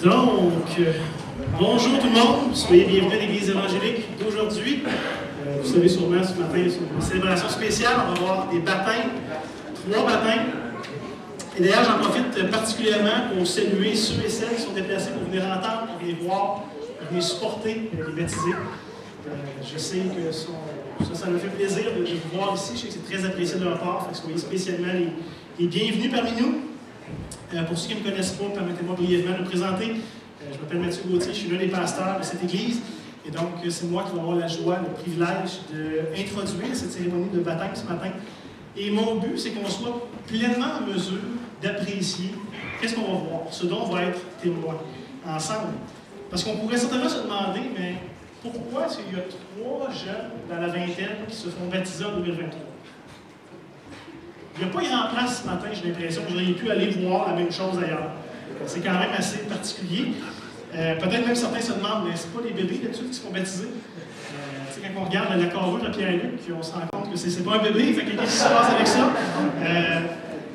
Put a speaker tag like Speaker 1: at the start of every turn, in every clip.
Speaker 1: Donc, bonjour tout le monde, soyez bienvenus à l'Église évangélique d'aujourd'hui. Vous savez sûrement, ce matin, c'est une célébration spéciale. On va avoir des baptêmes, 3 baptêmes. Et d'ailleurs, j'en profite particulièrement pour saluer ceux et celles qui sont déplacés pour venir entendre, pour venir voir, pour venir supporter les baptisés. Je sais que ça me fait plaisir de vous voir ici. Je sais que c'est très apprécié de leur part. Fait que soyez spécialement les bienvenus parmi nous. Pour ceux qui ne me connaissent pas, permettez-moi brièvement de me présenter. Je m'appelle Mathieu Gauthier, je suis l'un des pasteurs de cette église. Et donc, c'est moi qui vais avoir la joie, le privilège d'introduire cette cérémonie de baptême ce matin. Et mon but, c'est qu'on soit pleinement en mesure d'apprécier qu'est-ce qu'on va voir, ce dont on va être témoin ensemble. Parce qu'on pourrait certainement se demander, mais pourquoi est-ce qu'il y a 3 jeunes dans la vingtaine qui se font baptiser en 2023? Il n'y a pas grand place ce matin, j'ai l'impression que j'aurais pu aller voir la même chose ailleurs. C'est quand même assez particulier. Peut-être même certains se demandent, mais c'est pas les bébés d'habitude qui se font baptiser. Quand on regarde la carrure de Pierre-Luc, on se rend compte que c'est pas un bébé, fait qu'est-ce qui se passe avec ça?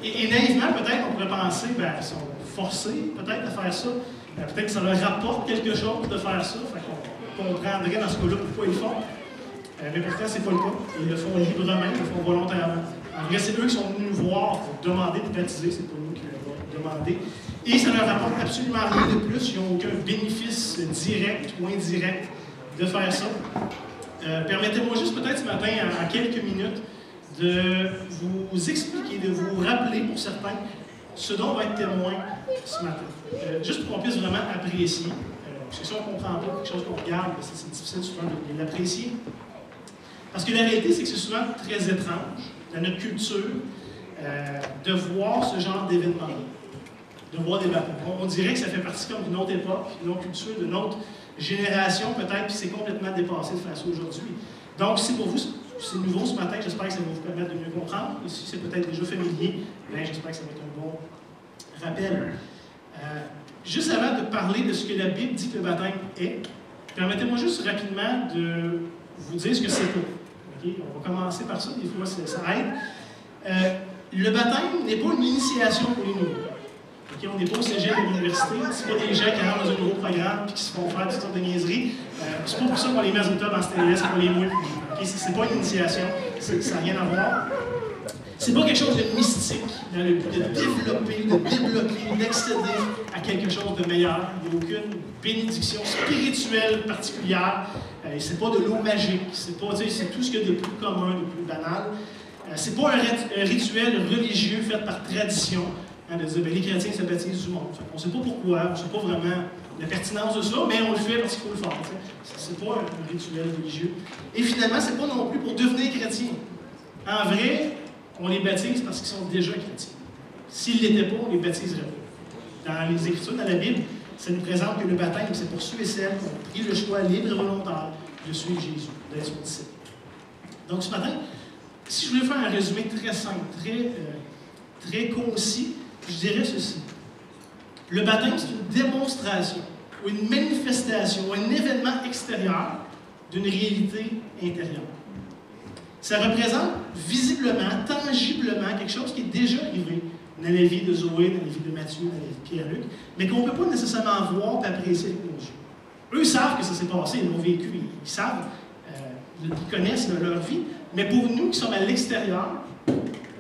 Speaker 1: Et naïvement, peut-être, on pourrait penser, ils sont forcés peut-être à faire ça. Peut-être que ça leur rapporte quelque chose de faire ça, fait qu'on comprendrait dans ce cas-là pourquoi ils le font. Mais pourtant, c'est pas le cas. Ils le font librement, ils le font volontairement. En vrai, c'est eux qui sont venus nous voir pour demander de baptiser, c'est pas nous qui leur avons demandé. Et ça ne leur apporte absolument rien de plus. Ils n'ont aucun bénéfice direct ou indirect de faire ça. Permettez-moi juste peut-être ce matin, en quelques minutes, de vous expliquer, de vous rappeler pour certains ce dont on va être témoin ce matin. Juste pour qu'on puisse vraiment apprécier. Parce que si on ne comprend pas quelque chose qu'on regarde, c'est difficile souvent de l'apprécier. Parce que la réalité, c'est que c'est souvent très étrange dans notre culture de voir ce genre d'événement-là, de voir des baptêmes. On dirait que ça fait partie comme d'une autre époque, d'une autre culture, d'une autre génération peut-être, puis c'est complètement dépassé de faire ça aujourd'hui. Donc, si pour vous, c'est nouveau ce matin, j'espère que ça va vous permettre de mieux comprendre. Et si c'est peut-être déjà familier, bien, j'espère que ça va être un bon rappel. Juste avant de parler de ce que la Bible dit que le baptême est, permettez-moi juste rapidement de vous dire ce que c'est pas. Okay? On va commencer par ça, des fois ça aide. Le baptême n'est pas une initiation pour les nouveaux. Okay? On n'est pas au cégep de l'université, c'est pas des gens qui rentrent dans un nouveau programme et qui se font faire toutes sortes de niaiseries. C'est pas pour ça qu'on les met dans une table en stainless pour les mouiller. Okay? C'est pas une initiation, ça n'a rien à voir. C'est pas quelque chose de mystique, dans le but de développer, de débloquer, d'accéder à quelque chose de meilleur. Il n'y a aucune bénédiction spirituelle particulière. C'est pas de l'eau magique. C'est tout ce qu'il y a de plus commun, de plus banal. C'est pas un rituel religieux fait par tradition, de dire les chrétiens se baptisent du monde. On ne sait pas pourquoi, on ne sait pas vraiment la pertinence de ça, mais on le fait parce qu'il faut le faire. C'est pas un rituel religieux. Et finalement, c'est pas non plus pour devenir chrétien. En vrai, on les baptise parce qu'ils sont déjà chrétiens. S'ils ne l'étaient pas, on les baptiserait pas. Dans les Écritures, dans la Bible, ça nous présente que le baptême, c'est pour ceux et celles qui ont pris le choix libre et volontaire de suivre Jésus, d'être son disciple. Donc ce matin, si je voulais faire un résumé très simple, très concis, je dirais ceci. Le baptême, c'est une démonstration, ou une manifestation, ou un événement extérieur d'une réalité intérieure. Ça représente visiblement, tangiblement, quelque chose qui est déjà arrivé dans la vie de Zoé, dans la vie de Mathieu, dans la vie de Pierre-Luc, mais qu'on ne peut pas nécessairement voir et apprécier avec nos yeux. Eux savent que ça s'est passé, ils l'ont vécu, ils savent, ils connaissent leur vie, mais pour nous qui sommes à l'extérieur,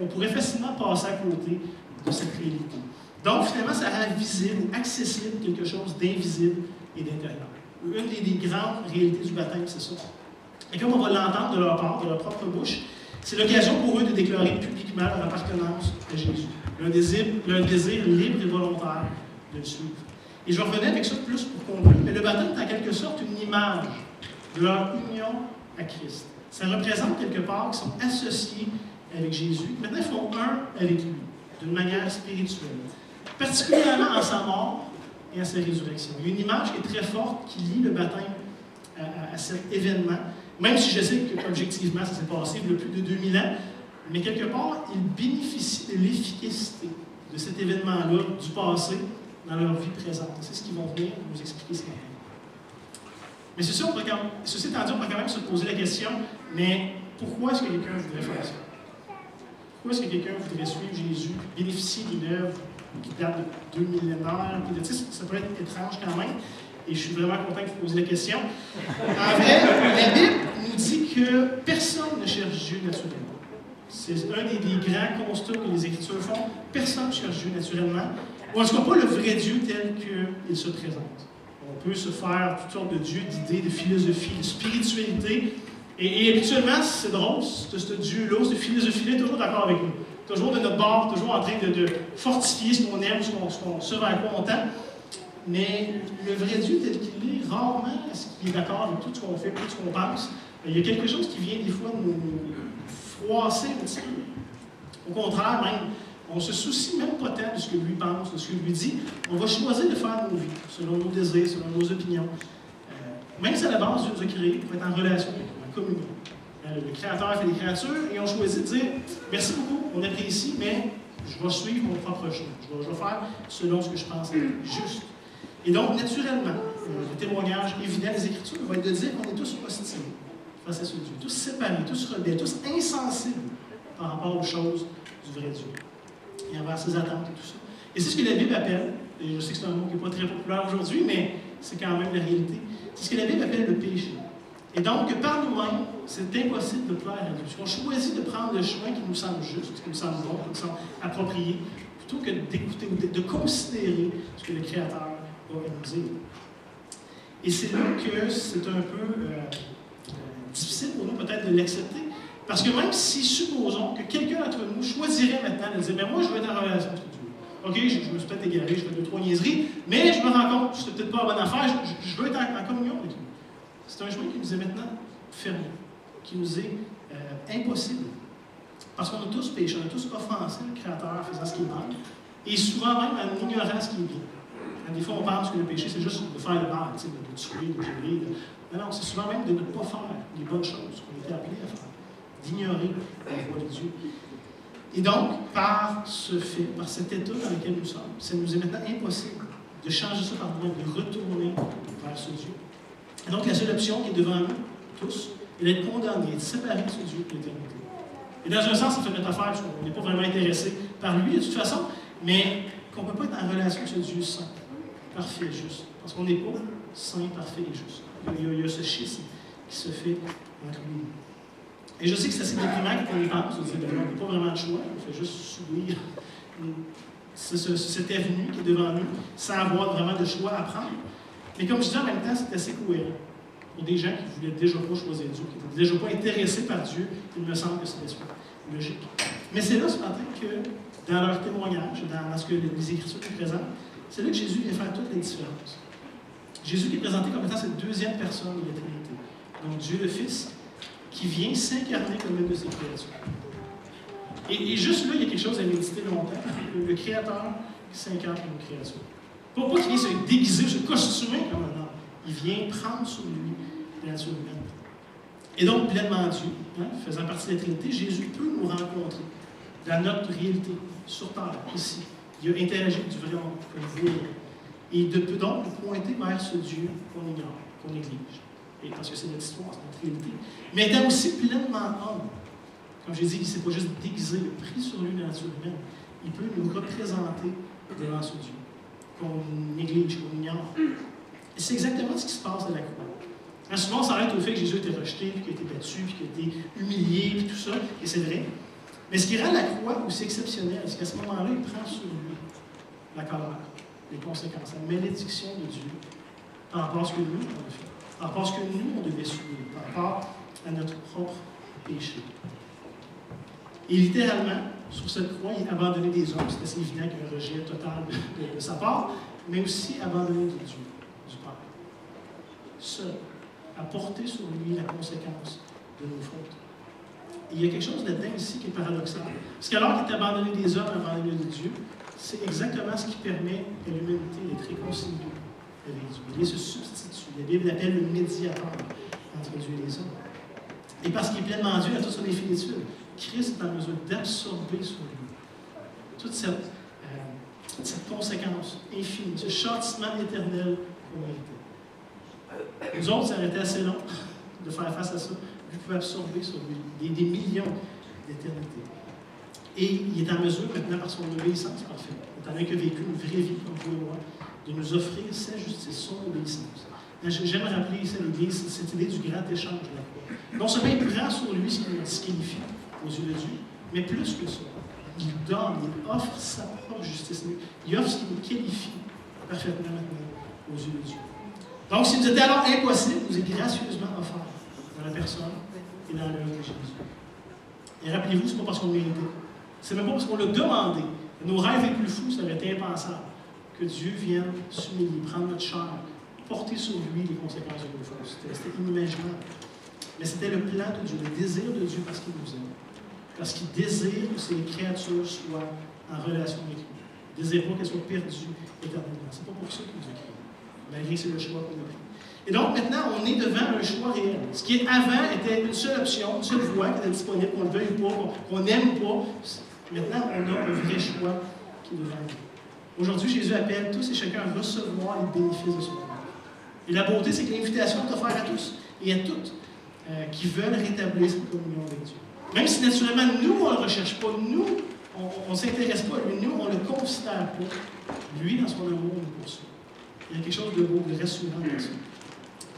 Speaker 1: on pourrait facilement passer à côté de cette réalité. Donc finalement, ça rend visible, accessible quelque chose d'invisible et d'intérieur. Une des grandes réalités du baptême, c'est ça. Et comme on va l'entendre de leur part, de leur propre bouche, c'est l'occasion pour eux de déclarer publiquement leur appartenance à Jésus. Leur désir libre et volontaire de le suivre. Et je revenais avec ça plus pour conclure. Mais le baptême est en quelque sorte une image de leur union à Christ. Ça représente quelque part qu'ils sont associés avec Jésus. Maintenant, ils font un avec lui, d'une manière spirituelle. Particulièrement en sa mort et à sa résurrection. Il y a une image qui est très forte qui lie le baptême à cet événement. Même si je sais qu'objectivement, ça s'est passé il y a plus de 2000 ans, mais quelque part, ils bénéficient de l'efficacité de cet événement-là, du passé, dans leur vie présente. C'est ce qu'ils vont venir nous expliquer ce matin. Mais ceci étant dit, on pourrait quand même se poser la question, mais pourquoi est-ce que quelqu'un voudrait faire ça? Pourquoi est-ce que quelqu'un voudrait suivre Jésus, bénéficier d'une œuvre qui date de 2 millénaires. Ça peut être étrange quand même. Et je suis vraiment content que vous posiez la question. En vrai, la Bible nous dit que personne ne cherche Dieu naturellement. C'est un des grands constats que les Écritures font. Personne ne cherche Dieu naturellement. Ou en tout cas, pas le vrai Dieu tel qu'il se présente. On peut se faire toutes sortes de dieux, d'idées, de philosophie, de spiritualité. Et habituellement, c'est drôle, ce Dieu-là, cette philosophie-là est toujours d'accord avec nous. Toujours de notre bord, toujours en train de fortifier ce qu'on aime, ce vers quoi on tend. Mais le vrai Dieu tel qu'il est, rarement est-ce qu'il est d'accord avec tout ce qu'on fait, tout ce qu'on pense. Il y a quelque chose qui vient des fois nous froisser un petit peu. Au contraire, même, on ne se soucie même pas tant de ce que lui pense, de ce que lui dit. On va choisir de faire nos vies, selon nos désirs, selon nos opinions. Même si à la base, Dieu nous a créés pour être en relation avec nous, en communion. Le Créateur fait des créatures et on choisit de dire merci beaucoup, on apprécie, mais je vais suivre mon propre chemin. Je vais faire selon ce que je pense être juste. Et donc, naturellement, le témoignage évident des Écritures va être de dire qu'on est tous hostiles face à ce Dieu, tous séparés, tous rebelles, tous insensibles par rapport aux choses du vrai Dieu et envers ses attentes et tout ça. Et c'est ce que la Bible appelle, et je sais que c'est un mot qui n'est pas très populaire aujourd'hui, mais c'est quand même la réalité, c'est ce que la Bible appelle le péché. Et donc, par nous-mêmes, c'est impossible de plaire à Dieu. Parce qu'on choisit de prendre le chemin qui nous semble juste, qui nous semble bon, qui nous semble approprié, plutôt que d'écouter ou de considérer ce que le Créateur va nous dire. Et c'est là que c'est un peu difficile pour nous peut-être de l'accepter. Parce que même si, supposons que quelqu'un d'entre nous choisirait maintenant de dire « Mais moi, je veux être en relation avec Dieu. OK, je me suis peut-être égaré, je fais 2-3 niaiseries, mais je me rends compte que c'est peut-être pas la bonne affaire, je veux être en communion avec lui. » C'est un chemin qui nous est maintenant fermé, qui nous est impossible. Parce qu'on a tous péché, on a tous offensé le Créateur en faisant ce qui est mal, et souvent même en ignorant ce qui est bien. Des fois, on pense que le péché, c'est juste de faire le mal, de tuer, de violer. Non, c'est souvent même de ne pas faire les bonnes choses qu'on était appelés à faire, d'ignorer la voie de Dieu. Et donc, par ce fait, par cet état dans lequel nous sommes, ça nous est maintenant impossible de changer ça par nous-mêmes, de retourner vers ce Dieu. Et donc, la seule option qui est devant nous, tous, est d'être condamnés, d'être séparés de ce Dieu pour l'éternité. Et dans un sens, ça fait notre affaire, parce qu'on n'est pas vraiment intéressé par lui, de toute façon, mais qu'on ne peut pas être en relation avec ce Dieu saint, parfait et juste. Parce qu'on n'est pas saint, parfait et juste. Il y a ce schisme qui se fait entre lui. Et je sais que c'est assez déprimant quand on y pense, on n'a pas vraiment de choix, on fait juste subir cette avenue qui est devant nous, sans avoir vraiment de choix à prendre. Mais comme je dis en même temps, c'est assez cohérent. Pour des gens qui ne voulaient déjà pas choisir Dieu, qui n'étaient déjà pas intéressés par Dieu, il me semble que c'est logique. Mais c'est là ce matin que, dans leur témoignage, dans ce que les Écritures nous présentent, c'est là que Jésus vient faire toutes les différences. Jésus qui est présenté comme étant cette deuxième personne de la Trinité. Donc Dieu le Fils, qui vient s'incarner comme une de ses créatures. Et juste là, il y a quelque chose à méditer longtemps. Le Créateur qui s'incarne comme une créature. Pas qu'il vient se déguiser, se costumer comme un homme. Il vient prendre sur lui la nature humaine. Et donc, pleinement Dieu, faisant partie de la Trinité, Jésus peut nous rencontrer dans notre réalité, sur terre, ici. Il a interagi avec du vrai monde, comme vous voyez. Et il peut donc nous pointer vers ce Dieu qu'on ignore, qu'on néglige. Et parce que c'est notre histoire, c'est notre réalité. Mais étant aussi pleinement homme, comme j'ai dit, il ne s'est pas juste déguisé, il a pris sur lui la nature humaine. Il peut nous représenter devant ce Dieu qu'on néglige, qu'on ignore. Et c'est exactement ce qui se passe à la croix. Hein, souvent, on s'arrête au fait que Jésus a été rejeté, puis qu'il a été battu, puis qu'il a été humilié, puis tout ça, et c'est vrai. Mais ce qui rend la croix aussi exceptionnelle, c'est qu'à ce moment-là, il prend sur lui la colère, les conséquences, la malédiction de Dieu, par rapport à ce que nous, on a fait, par rapport à ce que nous, on devait subir, par rapport à notre propre péché. Et littéralement, sur cette croix, il a abandonné des hommes. C'est assez évident qu'il y a un rejet total de sa part, mais aussi abandonné de Dieu, du Père. Seul, à porter sur lui la conséquence de nos fautes. Et il y a quelque chose là-dedans ici qui est paradoxal. Parce qu'alors qu'il est abandonné des hommes, abandonné de Dieu, c'est exactement ce qui permet à l'humanité d'être réconciliée avec Dieu. Il est ce substitut. La Bible l'appelle le médiateur entre Dieu et les hommes. Et parce qu'il est pleinement Dieu à toute son infinitude, Christ est en mesure d'absorber sur lui toute cette conséquence infinie, ce châtiment éternel qu'on méritait. Nous autres, ça aurait été assez long de faire face à ça. Lui pouvait absorber sur lui des millions d'éternités. Et il est en mesure maintenant, par son obéissance parfaite, étant donné qu'il a vécu une vraie vie comme vous et moi, de nous offrir sa justice, son obéissance. J'aime rappeler ici à l'Église cette idée du grand échange de la croix. Non seulement il prend sur lui ce qui nous disqualifie aux yeux de Dieu, mais plus que ça, il donne, il offre sa propre justice. Il offre ce qui nous qualifie parfaitement maintenant aux yeux de Dieu. Donc, si nous était alors impossible, nous est gracieusement offert dans la personne et dans l'œuvre de Jésus. Et rappelez-vous, ce n'est pas parce qu'on le méritait. C'est même pas parce qu'on l'a demandé. Nos rêves les plus fous, ça aurait été impensable que Dieu vienne s'humilier, prendre notre chair, porter sur lui les conséquences de nos fautes. C'était inimaginable. Mais c'était le plan de Dieu, le désir de Dieu parce qu'il nous aime. Parce qu'il désire que ces créatures soient en relation avec lui. Il ne désire pas qu'elles soient perdues éternellement. Ce n'est pas pour ça qu'il nous a créés, malgré que c'est le choix qu'on a pris. Et donc, maintenant, on est devant un choix réel. Ce qui, avant, était une seule option, une seule voie qui était disponible, qu'on le veuille ou pas, qu'on aime ou pas. Maintenant, on a un vrai choix qui est devant nous. Aujourd'hui, Jésus appelle tous et chacun à recevoir les bénéfices de son amour. Et la beauté, c'est que l'invitation est offerte à tous et à toutes qui veulent rétablir cette communion avec Dieu. Même si, naturellement, nous, on ne le recherche pas, nous, on ne s'intéresse pas à lui, nous, on ne le considère pas. Lui, dans son amour, nous poursuit. Il y a quelque chose de beau, de rassurant dans ça.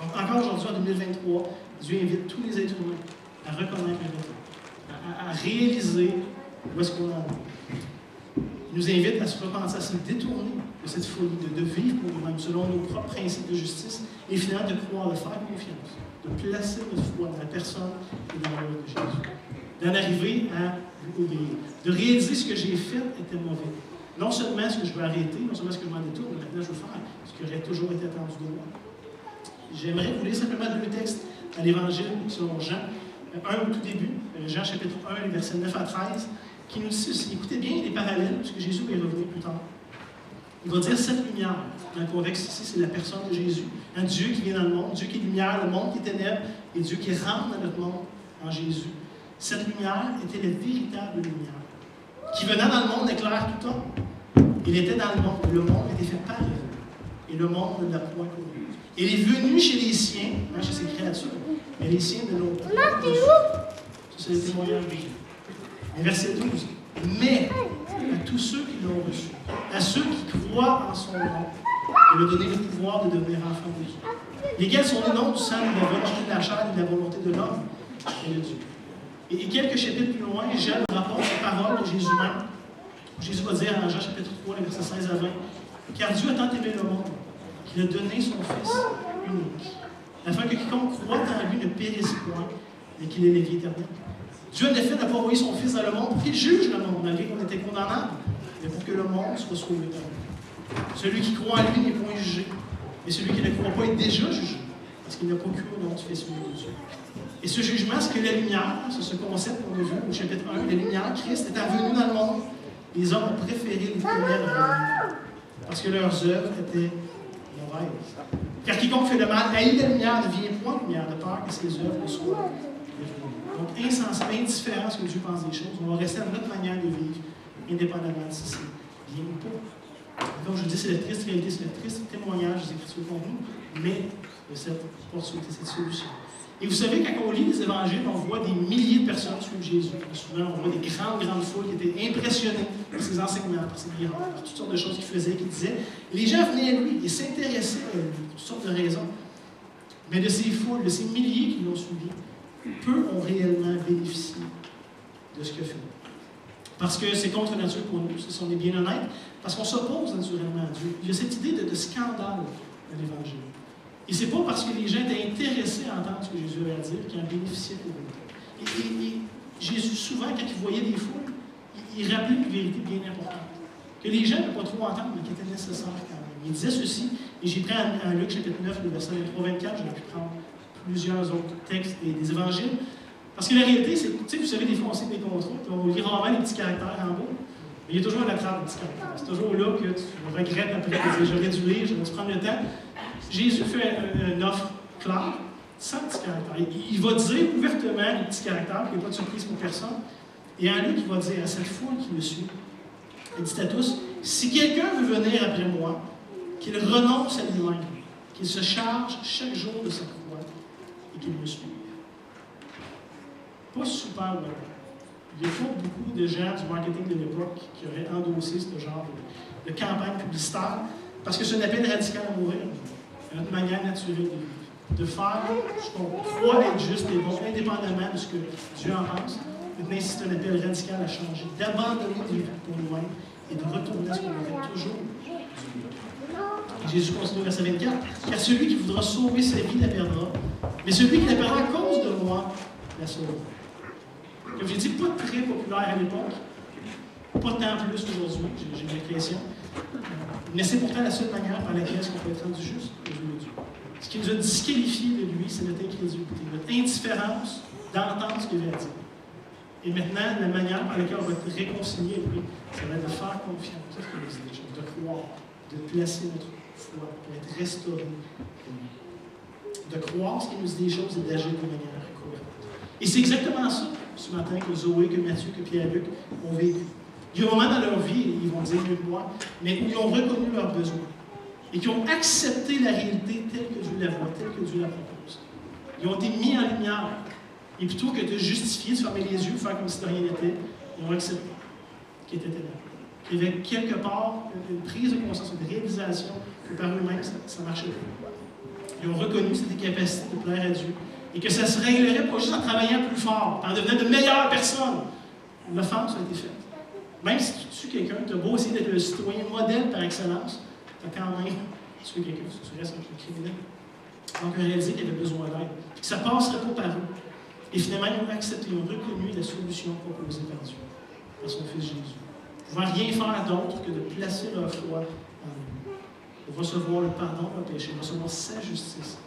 Speaker 1: Donc, encore aujourd'hui, en 2023, Dieu invite tous les êtres humains à reconnaître le retour, à réaliser où est-ce qu'on en est. Il nous invite à se repenser, à se détourner de cette folie, de vivre pour nous-mêmes, selon nos propres principes de justice, et finalement de croire, de faire confiance, de placer notre foi dans la personne et dans l'œuvre de Jésus. D'en arriver à lui obéir, de réaliser ce que j'ai fait était mauvais. Non seulement ce que je veux arrêter, non seulement ce que je m'en détourne, mais maintenant je veux faire ce qui aurait toujours été attendu de moi. J'aimerais vous lire simplement deux textes à l'Évangile selon Jean. Un au tout début, Jean chapitre 1, les versets 9 à 13, qui nous dit ceci. Écoutez bien les parallèles, puisque Jésus va y revenir plus tard. Il va dire cette lumière. Dans le contexte ici, c'est la personne de Jésus. Un Dieu qui vient dans le monde, Dieu qui est lumière, le monde qui est ténèbres, et Dieu qui rentre dans notre monde en Jésus. Cette lumière était la véritable lumière, qui venant dans le monde éclaire tout homme. Il était dans le monde était fait par lui, et le monde ne l'a point connu. Il est venu chez les siens, chez ses créatures, mais les siens ne l'ont pas reçu. Ça, c'est le témoignage de Jésus. Verset 12. Mais à tous ceux qui l'ont reçu, à ceux qui croient en son nom, il a donné le pouvoir de devenir enfants de Dieu. Lesquels sont les noms du sang, de la volonté de la chair et de la volonté de l'homme et de Dieu. Et quelques chapitres plus loin, Jean rapporte la parole de Jésus même. Jésus va dire en Jean chapitre 3, les versets 16 à 20, « Car Dieu a tant aimé le monde, qu'il a donné son Fils unique, afin que quiconque croit en lui ne périsse point, mais qu'il ait la vie éternelle. Dieu, en effet, n'a pas envoyé son Fils dans le monde pour qu'il juge le monde, malgré qu'on était condamnable, mais pour que le monde soit sauvé par lui. Celui qui croit en lui n'est point jugé, mais celui qui ne croit pas est déjà jugé, parce qu'il n'a pas cru au nom du Fils unique de Dieu. Et ce jugement, c'est que la lumière, c'est ce concept qu'on a vu au chapitre 1, la lumière, Christ étant venu dans le monde, les hommes ont préféré les ténèbres à la lumière, parce que leurs œuvres étaient mauvaises. Car quiconque fait le mal haït la lumière ne vient point de lumière, de peur que ses œuvres ne soient dévoilées. Donc, insensé, indifférent à ce que Dieu pense des choses, on va rester à notre manière de vivre, indépendamment de si c'est bien ou pas. Comme je vous dis, c'est la triste réalité, c'est le triste témoignage des Écritures pour nous, mais de cette possibilité, cette solution. Et vous savez, quand on lit les évangiles, on voit des milliers de personnes suivre Jésus. Souvent, on voit des grandes foules qui étaient impressionnées par ses enseignements, par ses miracles, par toutes sortes de choses qu'il faisait, qu'il disait. Et les gens venaient à lui et s'intéressaient à lui, pour toutes sortes de raisons. Mais de ces foules, de ces milliers qui l'ont suivi, peu ont réellement bénéficié de ce qu'il a fait. Parce que c'est contre nature pour nous, si on est bien honnête, parce qu'on s'oppose naturellement à Dieu. Il y a cette idée de scandale dans l'Évangile. Et ce n'est pas parce que les gens étaient intéressés à entendre ce que Jésus avait à dire qu'ils en bénéficiaient pour eux. Et Jésus, souvent, quand il voyait des foules, il rappelait une vérité bien importante. Que les gens ne pouvaient pas trop entendre, mais qui était nécessaire quand même. Il disait ceci, et j'ai pris en Luc chapitre 9, le verset 23-24, j'aurais pu prendre plusieurs autres textes des évangiles. Parce que la réalité, c'est que, vous savez, des fois, on sait des contrats, on lit rarement les petits caractères en bas, mais il y a toujours un attrape des petits caractères. C'est toujours là que tu regrettes après, j'aurais dû lire, j'aurais dû prendre le temps. Jésus fait une offre claire, sans petits caractères. Il va dire ouvertement les petits caractères, il n'y a pas de surprise pour personne. Et en Luc, il va dire à cette foule qui le suit, il dit à tous, si quelqu'un veut venir après moi, qu'il renonce à lui-même, qu'il se charge chaque jour de sa croix et qu'il me suive. Pas super, il y a pas beaucoup de gens du marketing de l'époque qui auraient endossé ce genre de campagne publicitaire, parce que c'est un appel radical à mourir, à notre manière naturelle de vivre. De faire ce qu'on croit être juste et bon, indépendamment de ce que Dieu en pense. Maintenant, c'est un appel radical à changer, d'abandonner des vies pour nous-mêmes et de retourner à ce qu'on avait toujours. Jésus continue au verset 24. Car celui qui voudra sauver sa vie la perdra, mais celui qui la perdra à cause de moi la sauvera. Comme j'ai dit, pas très populaire à l'époque, pas tant plus aujourd'hui, j'ai l'impression. Mais c'est pourtant la seule manière par laquelle on peut être rendu juste aux yeux de Dieu. Ce qui nous a disqualifié de lui, c'est notre incrédulité, notre indifférence d'entendre ce qu'il va dire. Et maintenant, la manière par laquelle on va être réconcilié avec lui, ça va être de faire confiance, c'est ce qu'il nous dit des choses, de croire, de placer notre foi, d'être restauré. De croire ce qu'il nous dit des choses et d'agir de manière cohérente. Et c'est exactement ça, ce matin, que Zoé, que Mathieu, que Pierre-Luc ont vécu. Il y a un moment dans leur vie, ils vont dire mieux que moi, mais où ils ont reconnu leurs besoins et qui ont accepté la réalité telle que Dieu la voit, telle que Dieu la propose. Ils ont été mis en lumière. Et plutôt que de justifier, de fermer les yeux, de faire comme si de rien n'était, ils ont accepté qu'ils étaient ténèbres. Qu'il y avait quelque part une prise de conscience, une réalisation que par eux-mêmes, ça ne marchait pas. Ils ont reconnu cette capacité de plaire à Dieu et que ça se réglerait pas juste en travaillant plus fort, en devenant de meilleures personnes. L'offense a été faite. Même si tu tues quelqu'un, tu as beau essayer d'être le citoyen modèle par excellence, tu as quand même tué quelqu'un, tu restes un criminel. Donc, ils ont réalisé qu'il y avait besoin d'aide. Ça ne passerait pas par eux. Et finalement, ils ont accepté, ils ont reconnu la solution proposée par Dieu, par son Fils Jésus. Ils ne pouvaient rien faire d'autre que de placer leur foi en lui, pour recevoir le pardon de leurs péchés, recevoir sa justice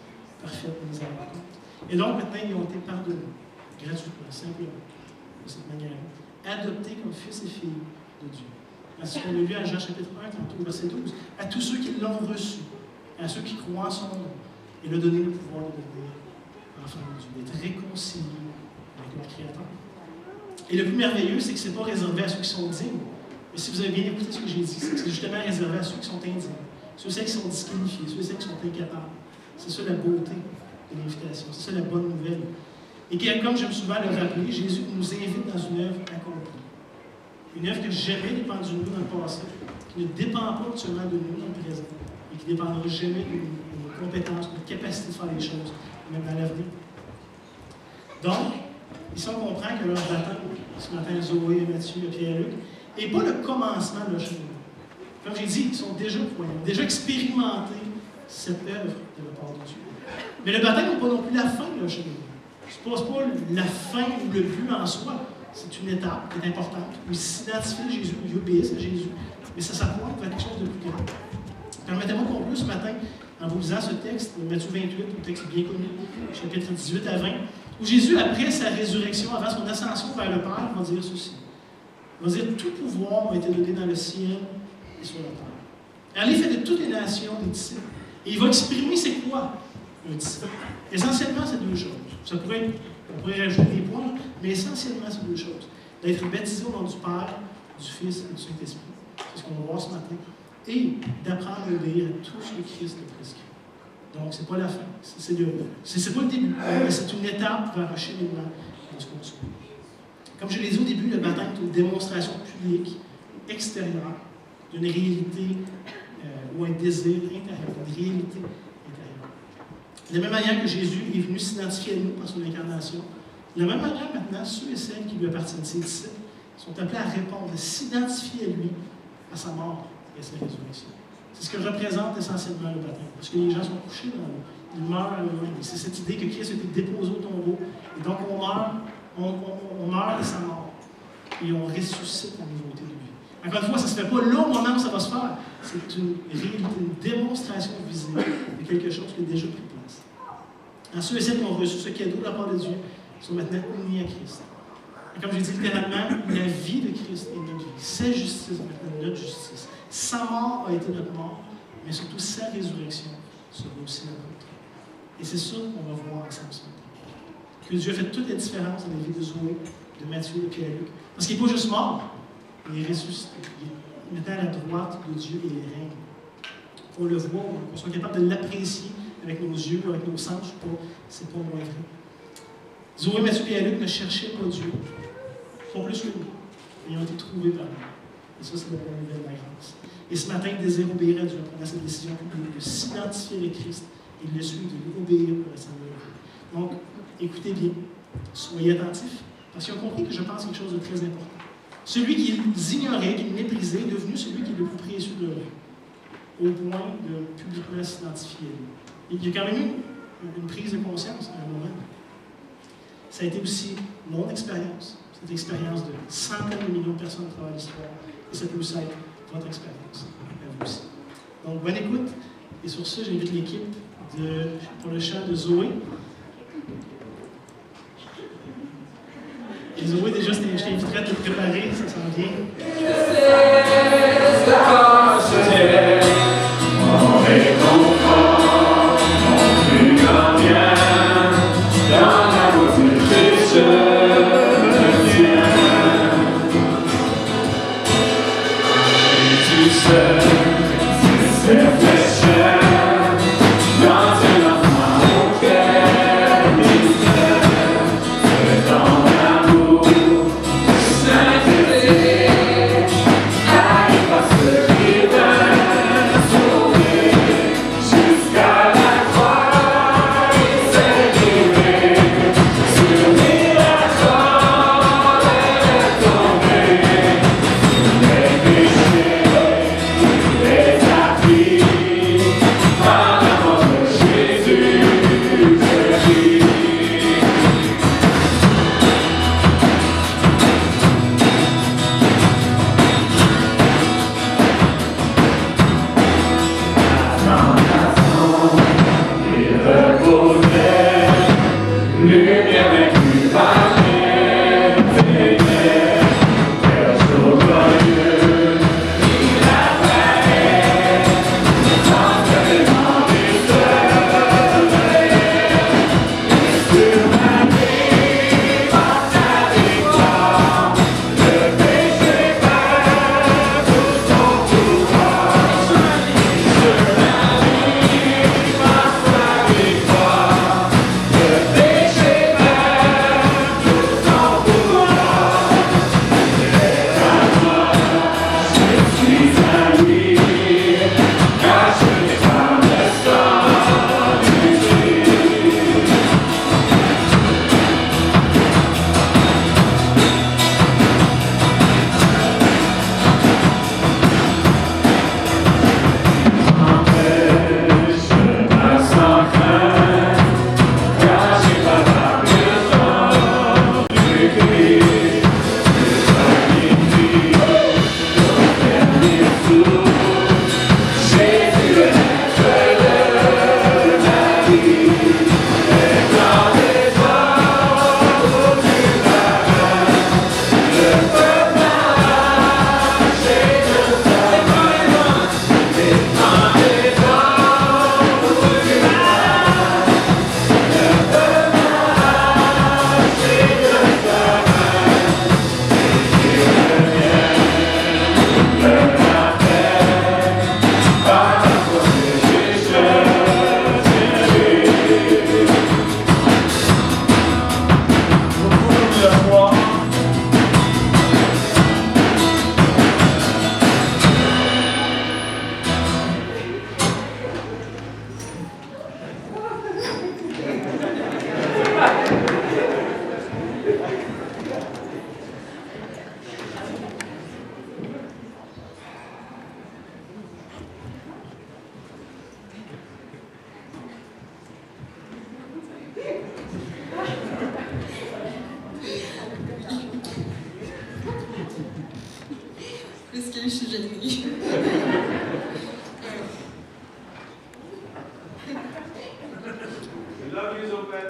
Speaker 1: parfaite mise à leur compte. Et donc, maintenant, ils ont été pardonnés, gratuitement, simplement, de cette manière-là, adoptés comme fils et filles de Dieu. C'est ce qu'on a lu à Jean chapitre 1, tantôt, verset 12. À tous ceux qui l'ont reçu, à ceux qui croient en son nom, il a donné le pouvoir de devenir enfants de Dieu, d'être réconciliés avec le Créateur. Et le plus merveilleux, c'est que ce n'est pas réservé à ceux qui sont dignes. Mais si vous avez bien écouté ce que j'ai dit, c'est que c'est justement réservé à ceux qui sont indignes, ceux qui sont disqualifiés, ceux qui sont incapables. C'est ça la beauté de l'invitation, c'est ça la bonne nouvelle. Et comme j'aime souvent le rappeler, Jésus nous invite dans une œuvre accomplie. Une œuvre qui n'a jamais dépendu de nous dans le passé, qui ne dépend pas seulement de nous dans le présent, et qui ne dépendra jamais de nos compétences, de notre capacité de faire les choses, même dans l'avenir. Donc, ici on comprend que leur baptême, ce matin, Zoé, Mathieu et Pierre-Luc, n'est pas le commencement de leur chemin. Comme j'ai dit, ils sont déjà croyants, déjà expérimenté cette œuvre de la part de Dieu. Mais le baptême n'est pas non plus la fin de leur chemin. Ce n'est pas la fin ou le but en soi. C'est une étape qui est importante, où ils s'identifient à Jésus, où ils obéissent à Jésus. Mais ça s'appointe vers quelque chose de plus grand. Permettez-moi de conclure ce matin en vous lisant ce texte, Matthieu 28, un texte bien connu, chapitre 18 à 20, où Jésus, après sa résurrection, avant son ascension vers le Père, va dire ceci. Il va dire « Tout pouvoir m'a été donné dans le ciel et sur la terre. » Allez, faites de toutes les nations des disciples. Et il va exprimer c'est quoi un disciple. Essentiellement, c'est deux choses. On pourrait rajouter des points, mais essentiellement, c'est deux choses. D'être baptisé au nom du Père, du Fils et du Saint-Esprit. C'est ce qu'on va voir ce matin. Et d'apprendre à obéir à tout ce que Christ a prescrit. Donc, ce n'est pas la fin. C'est pas le début, mais c'est une étape vers un cheminement dans ce qu'on suit. Comme je l'ai dit au début, le baptême est une démonstration publique, extérieure, d'une réalité ou un désir intérieur, d'une réalité intérieure. De la même manière que Jésus est venu s'identifier à nous par son incarnation, de la même manière maintenant, ceux et celles qui lui appartiennent, ses disciples, sont appelés à répondre, à s'identifier à lui, à sa mort et à sa résurrection. C'est ce que représente essentiellement le baptême. Parce que les gens sont couchés dans l'eau. Ils meurent à eux-mêmes. C'est cette idée que Christ a été déposé au tombeau. Et donc on meurt de sa mort. Et on ressuscite la nouveauté de vie. Encore une fois, ça ne se fait pas là au moment où ça va se faire. C'est une réalité, une démonstration visible de quelque chose qui a déjà pris place. En ceux et celles qui ont reçu ce cadeau de la part de Dieu sont maintenant unis à Christ. Et comme je dis littéralement, la vie de Christ est notre vie. Sa justice est maintenant notre justice. Sa mort a été notre mort, mais surtout sa résurrection sera aussi la nôtre. Et c'est ça qu'on va voir ensemble ce matin. Que Dieu a fait toute la différence dans les vies de Zoé, de Mathieu, de Pierre-Luc. Parce qu'il n'est pas juste mort, il est ressuscité. Il est maintenant à la droite de Dieu et il règne. On le voit, qu'on soit capable de l'apprécier avec nos yeux, avec nos sens, c'est pas moins vrai. Zoé, Mathieu et Pierre-Luc ne cherchaient pas Dieu. sont plus que nous. Ils ont été trouvés par nous. Et ça, c'est la bonne nouvelle de la grâce. Et ce matin, ils désirent obéir à Dieu, prendre cette décision publique de s'identifier avec Christ et de le suivre, de l'obéir pour le salut. Donc, écoutez bien, soyez attentifs, parce qu'ils ont compris que je pense quelque chose de très important. Celui qu'ils ignoraient, qu'ils méprisaient, est devenu celui qui est le plus précieux de eux, au point de publiquement s'identifier à lui. Il y a quand même eu une prise de conscience à un moment. Ça a été aussi mon expérience, cette expérience de centaines de millions de personnes à travers l'histoire, et ça peut aussi être votre expérience, à vous aussi. Donc, bonne écoute, et sur ce, j'invite l'équipe pour le chant de Zoé. Et Zoé, déjà, je t'inviterai à te préparer, ça s'en vient. Mon réconfort, mon plus grand bien, dans la beauté que je me tiens. Et tu sais, c'est fraîcheur, dans un enfant au cœur mystère, c'est ton amour, sainteté, arrive à ce qui va sauver, jusqu'à la croix et s'élever, sur miracle est tombé, les péchés, les acquis, par l'amour de Jésus, je vis. Il reposait, lumière vaincue par les ténèbres, cœur glorieux, il apparaît, entièrement désolé, et sur ma vie, par sa victoire, le péché perd tout son pouvoir, sur ma vie, par sa victoire, le péché perd tout son pouvoir. Et à moi, je suis à lui, car je n'ai pas le sang du Christ. Je passe sans crainte, car j'ai pas la présence du Christ. Magnifique, au dernier souffle, Jésus est maître de ma vie. Les plans des hommes du matin, le peuple marché de sa main. Les plans des hommes du matin, le peuple marché de sa main.
Speaker 2: Parce que je suis gênée.
Speaker 3: Love you, Zopet.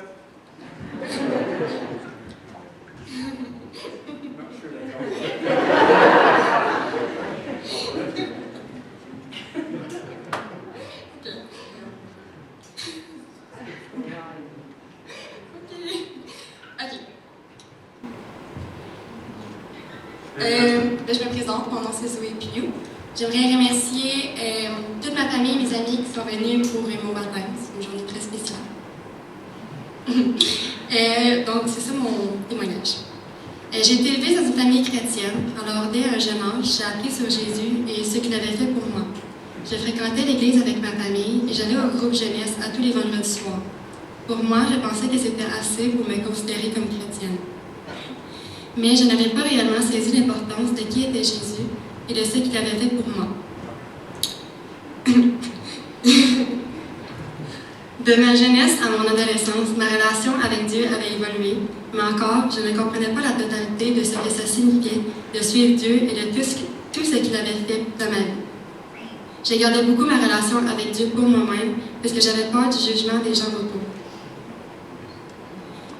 Speaker 2: Je me présente, mon nom c'est Zoé Pillou. J'aimerais remercier toute ma famille et mes amis qui sont venus pour mon baptême. C'est une journée très spéciale. Donc, c'est ça mon témoignage. J'ai été élevée dans une famille chrétienne, alors dès un jeune âge, j'ai appris sur Jésus et ce qu'il avait fait pour moi. Je fréquentais l'église avec ma famille et j'allais au groupe jeunesse à tous les vendredis soirs. Pour moi, je pensais que c'était assez pour me considérer comme chrétienne. Mais je n'avais pas réellement saisi l'importance de qui était Jésus et de ce qu'il avait fait pour moi. De ma jeunesse à mon adolescence, ma relation avec Dieu avait évolué, mais encore, je ne comprenais pas la totalité de ce que ça signifiait de suivre Dieu et de tout ce qu'il avait fait dans ma vie. J'ai gardé beaucoup ma relation avec Dieu pour moi-même, puisque j'avais peur du jugement des gens autour.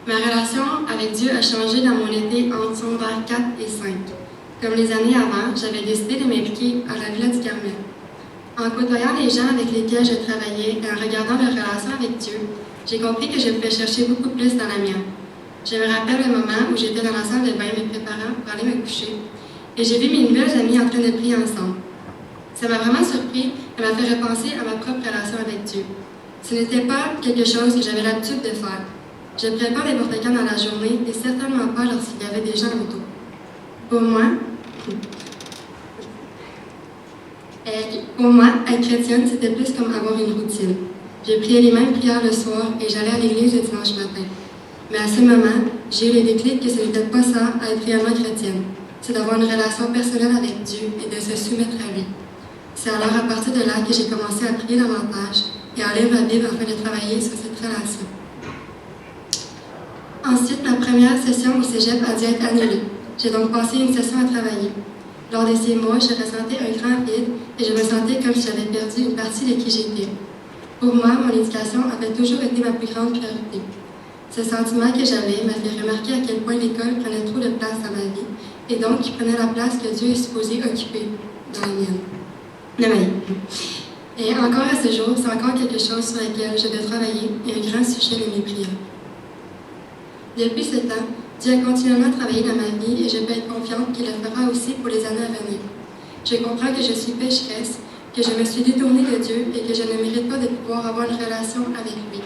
Speaker 2: Ma relation avec Dieu a changé dans mon été entre secondaire 4 et 5. Comme les années avant, j'avais décidé de m'impliquer à la Villa du Carmel. En côtoyant les gens avec lesquels je travaillais et en regardant leur relation avec Dieu, j'ai compris que je pouvais chercher beaucoup plus dans la mienne. Je me rappelle le moment où j'étais dans la salle de bain me préparant pour aller me coucher et j'ai vu mes nouvelles amies en train de prier ensemble. Ça m'a vraiment surpris et m'a fait repenser à ma propre relation avec Dieu. Ce n'était pas quelque chose que j'avais l'habitude de faire. Je ne priais pas n'importe quand dans la journée et certainement pas lorsqu'il y avait des gens autour. Pour moi, être chrétienne, c'était plus comme avoir une routine. Je priais les mêmes prières le soir et j'allais à l'église le dimanche matin. Mais à ce moment, j'ai eu le déclic que ce n'était pas ça, être réellement chrétienne. C'est d'avoir une relation personnelle avec Dieu et de se soumettre à lui. C'est alors à partir de là que j'ai commencé à prier davantage et à lire la Bible afin de travailler sur cette relation. Ensuite, ma première session au cégep a dû être annulée. J'ai donc passé une session à travailler. Lors de ces mois, je ressentais un grand vide et je me sentais comme si j'avais perdu une partie de qui j'étais. Pour moi, mon éducation avait toujours été ma plus grande priorité. Ce sentiment que j'avais m'a fait remarquer à quel point l'école prenait trop de place dans ma vie et donc qui prenait la place que Dieu est supposé occuper dans la mienne. De ma vie. Et encore à ce jour, c'est encore quelque chose sur lequel je dois travailler et un grand sujet de mes prières. Depuis ce temps, Dieu a continuellement travaillé dans ma vie et je peux être confiante qu'il le fera aussi pour les années à venir. Je comprends que je suis pécheresse, que je me suis détournée de Dieu et que je ne mérite pas de pouvoir avoir une relation avec lui.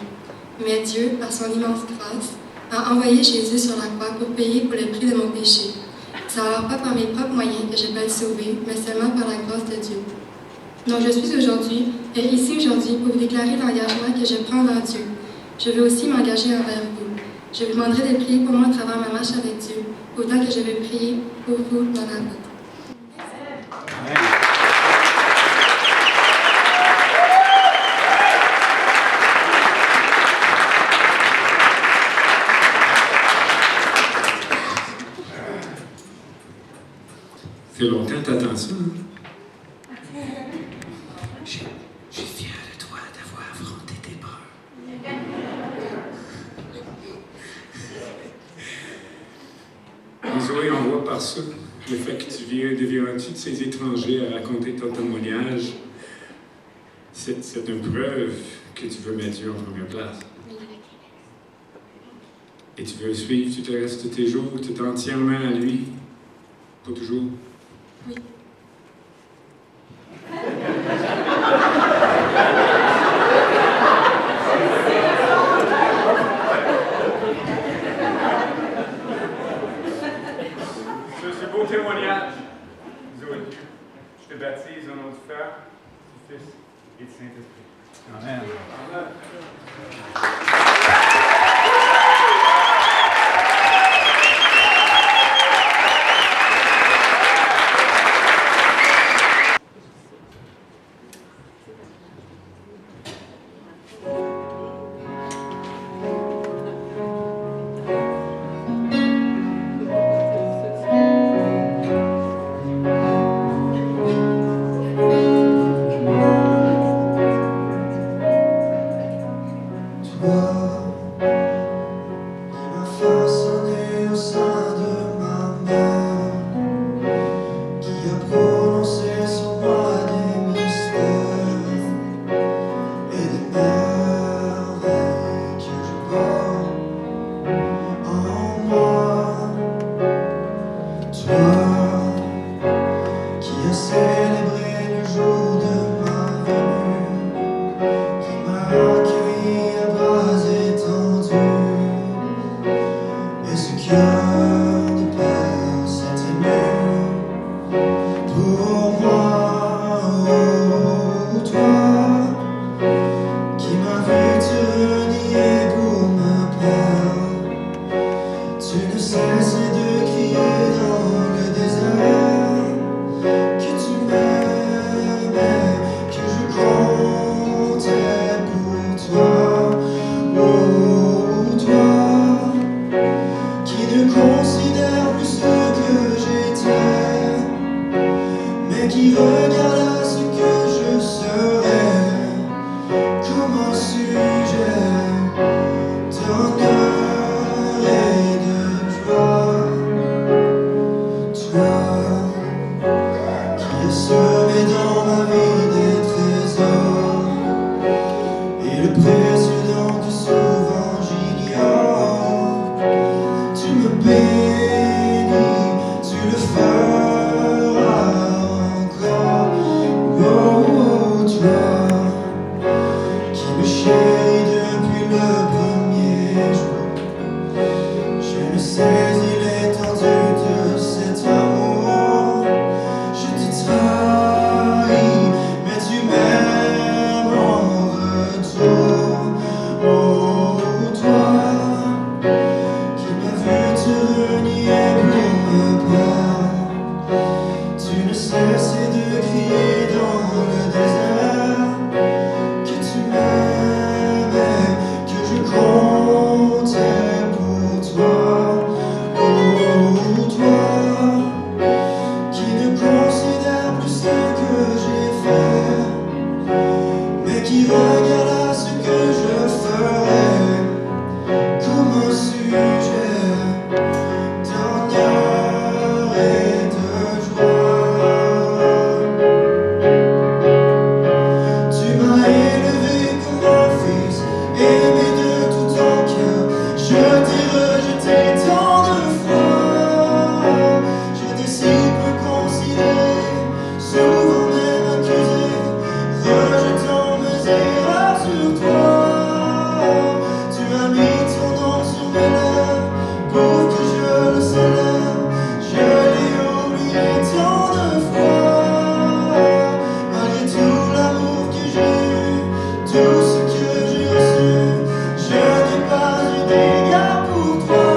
Speaker 2: Mais Dieu, par son immense grâce, a envoyé Jésus sur la croix pour payer pour le prix de mon péché. C'est alors pas par mes propres moyens que je peux être sauvée, mais seulement par la grâce de Dieu. Donc je suis ici aujourd'hui pour vous déclarer l'engagement que je prends envers Dieu. Je veux aussi m'engager envers vous. Je vous demanderai de prier pour moi à travers ma marche avec Dieu, autant que je vais prier pour vous dans la vie.
Speaker 3: Ça fait longtemps que t'attends ça, hein? Je suis fier de toi d'avoir affronté tes peurs. Zoé, on voit par ça le fait que tu deviens-tu de ces étrangers à raconter ton témoignage. C'est une preuve que tu veux mettre Dieu en première place. Et tu veux suivre tout le reste de tes jours, tout entièrement à lui, pas toujours.
Speaker 2: Oui.
Speaker 3: Ce beau témoignage, Zoé, je te baptise au nom du Père, du Fils et du Saint-Esprit. Amen.
Speaker 4: Toi regardes ce que je ferai comme un sujet d'honneur et de joie. Tu m'as élevé comme un fils, aimé de tout ton cœur. Je t'ai rejeté tant de fois, je t'ai si peu considéré, souvent même accusé, rejetant mes erreurs sur toi. Tu as mis ton nom sur mes lèvres pour que je le célèbre. Je l'ai oublié tant de fois, malgré tout l'amour que j'ai eu, tout ce que j'ai reçu, je n'ai pas eu d'égard pour toi.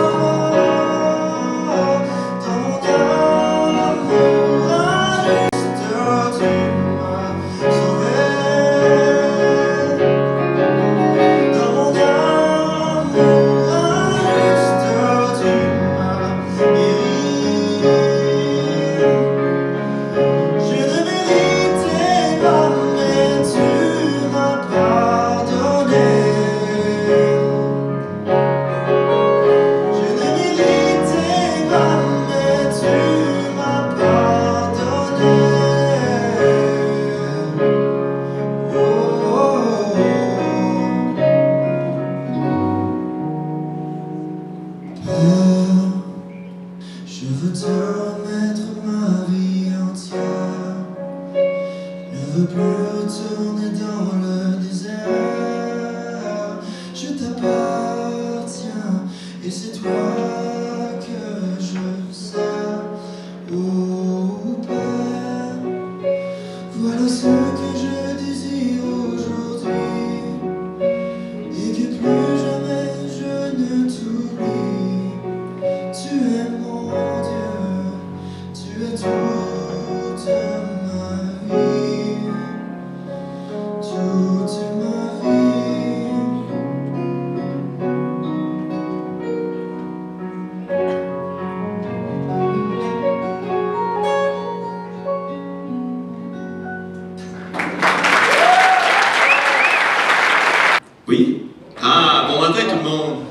Speaker 4: Dans mon amour injuste, tu m'as sauvé. Dans mon amour injuste, tu m'as guéri. Je ne méritais pas, mais tu m'as pardonné. Je ne méritais pas, mais tu m'as pardonné. Oh, oh, oh. Père, je veux te remettre ma vie entière. Ne veux plus retourner dans le désert. Je t'appartiens et c'est toi que je sers. Oh Père, voilà ce que je désire aujourd'hui, et que plus jamais je ne t'oublie. Tu es mon Dieu, tu es toute ma vie, toute ma vie.
Speaker 5: Oui? Ah, bon matin tout le monde!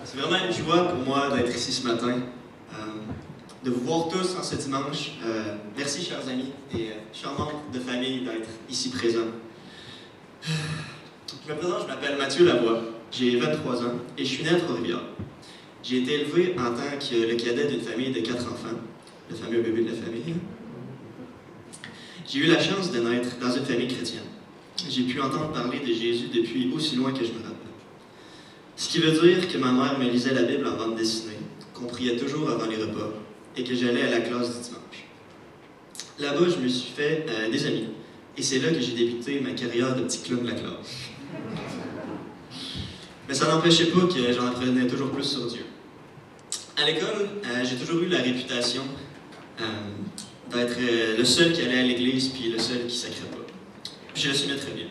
Speaker 5: C'est vraiment une joie pour moi d'être ici ce matin, de vous voir tous en ce dimanche. Merci chers amis et chers membres de famille d'être ici présents. Je me présente, je m'appelle Mathieu Lavoie, j'ai 23 ans et je suis né à Trois-Rivières. J'ai été élevé en tant que le cadet d'une famille de 4 enfants, le fameux bébé de la famille. J'ai eu la chance de naître dans une famille chrétienne. J'ai pu entendre parler de Jésus depuis aussi loin que je me rappelle. Ce qui veut dire que ma mère me lisait la Bible en bande dessinée, qu'on priait toujours avant les repas et que j'allais à la classe du dimanche. Là-bas, je me suis fait des amis et c'est là que j'ai débuté ma carrière de petit clown de la classe. Mais ça n'empêchait pas que j'en apprenais toujours plus sur Dieu. À l'école, j'ai toujours eu la réputation d'être le seul qui allait à l'église puis le seul qui sacrait pas. Puis je l'assumais très bien.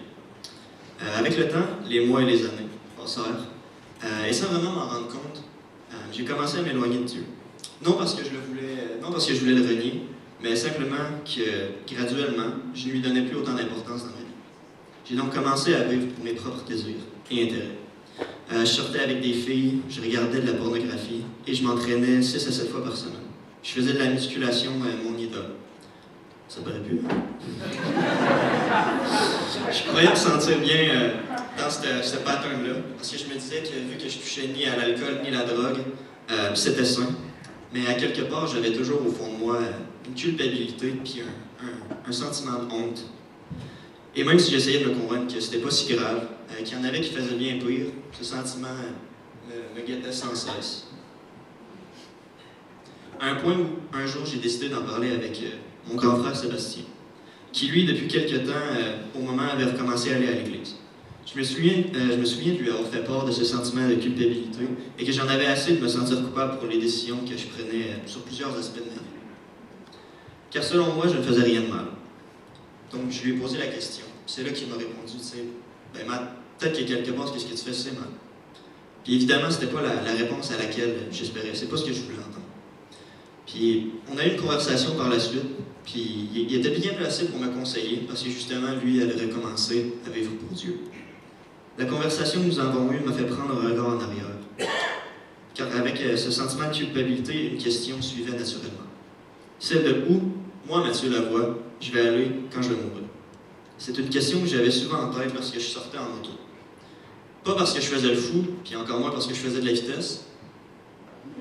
Speaker 5: Avec le temps, les mois et les années passèrent, et sans vraiment m'en rendre compte, j'ai commencé à m'éloigner de Dieu. Non parce que je voulais le renier, mais simplement que graduellement, je ne lui donnais plus autant d'importance dans ma vie. J'ai donc commencé à vivre pour mes propres désirs et intérêts. Je sortais avec des filles, je regardais de la pornographie et je m'entraînais 6 à 7 fois par semaine. Je faisais de la musculation mon idole. Ça paraît plus. Je croyais me sentir bien dans ce pattern-là, parce que je me disais que vu que je touchais ni à l'alcool ni à la drogue, c'était sain. Mais à quelque part, j'avais toujours au fond de moi une culpabilité puis un sentiment de honte. Et même si j'essayais de me convaincre que c'était pas si grave, qu'il y en avait qui faisaient bien pire, ce sentiment me guettait sans cesse. À un point où, un jour, j'ai décidé d'en parler avec mon grand frère Sébastien, qui lui, depuis quelque temps, au moment, avait recommencé à aller à l'église. Je me souviens de lui avoir fait part de ce sentiment de culpabilité et que j'en avais assez de me sentir coupable pour les décisions que je prenais sur plusieurs aspects de ma vie. Car selon moi, je ne faisais rien de mal. Donc je lui ai posé la question. C'est là qu'il m'a répondu, tu sais, ben Matt, peut-être que quelque part, ce que tu fais, c'est mal. Puis évidemment, c'était pas la réponse à laquelle j'espérais. C'est pas ce que je voulais entendre. Puis on a eu une conversation par la suite, Puis il était bien placé pour me conseiller, parce que justement, lui avait recommencé à vivre pour Dieu. La conversation que nous avons eue m'a fait prendre un regard en arrière. Car avec ce sentiment de culpabilité, une question suivait naturellement. Celle de où, moi, Mathieu Lavoie, je vais aller quand je vais mourir. C'est une question que j'avais souvent en tête lorsque je sortais en auto. Pas parce que je faisais le fou, puis encore moins parce que je faisais de la vitesse.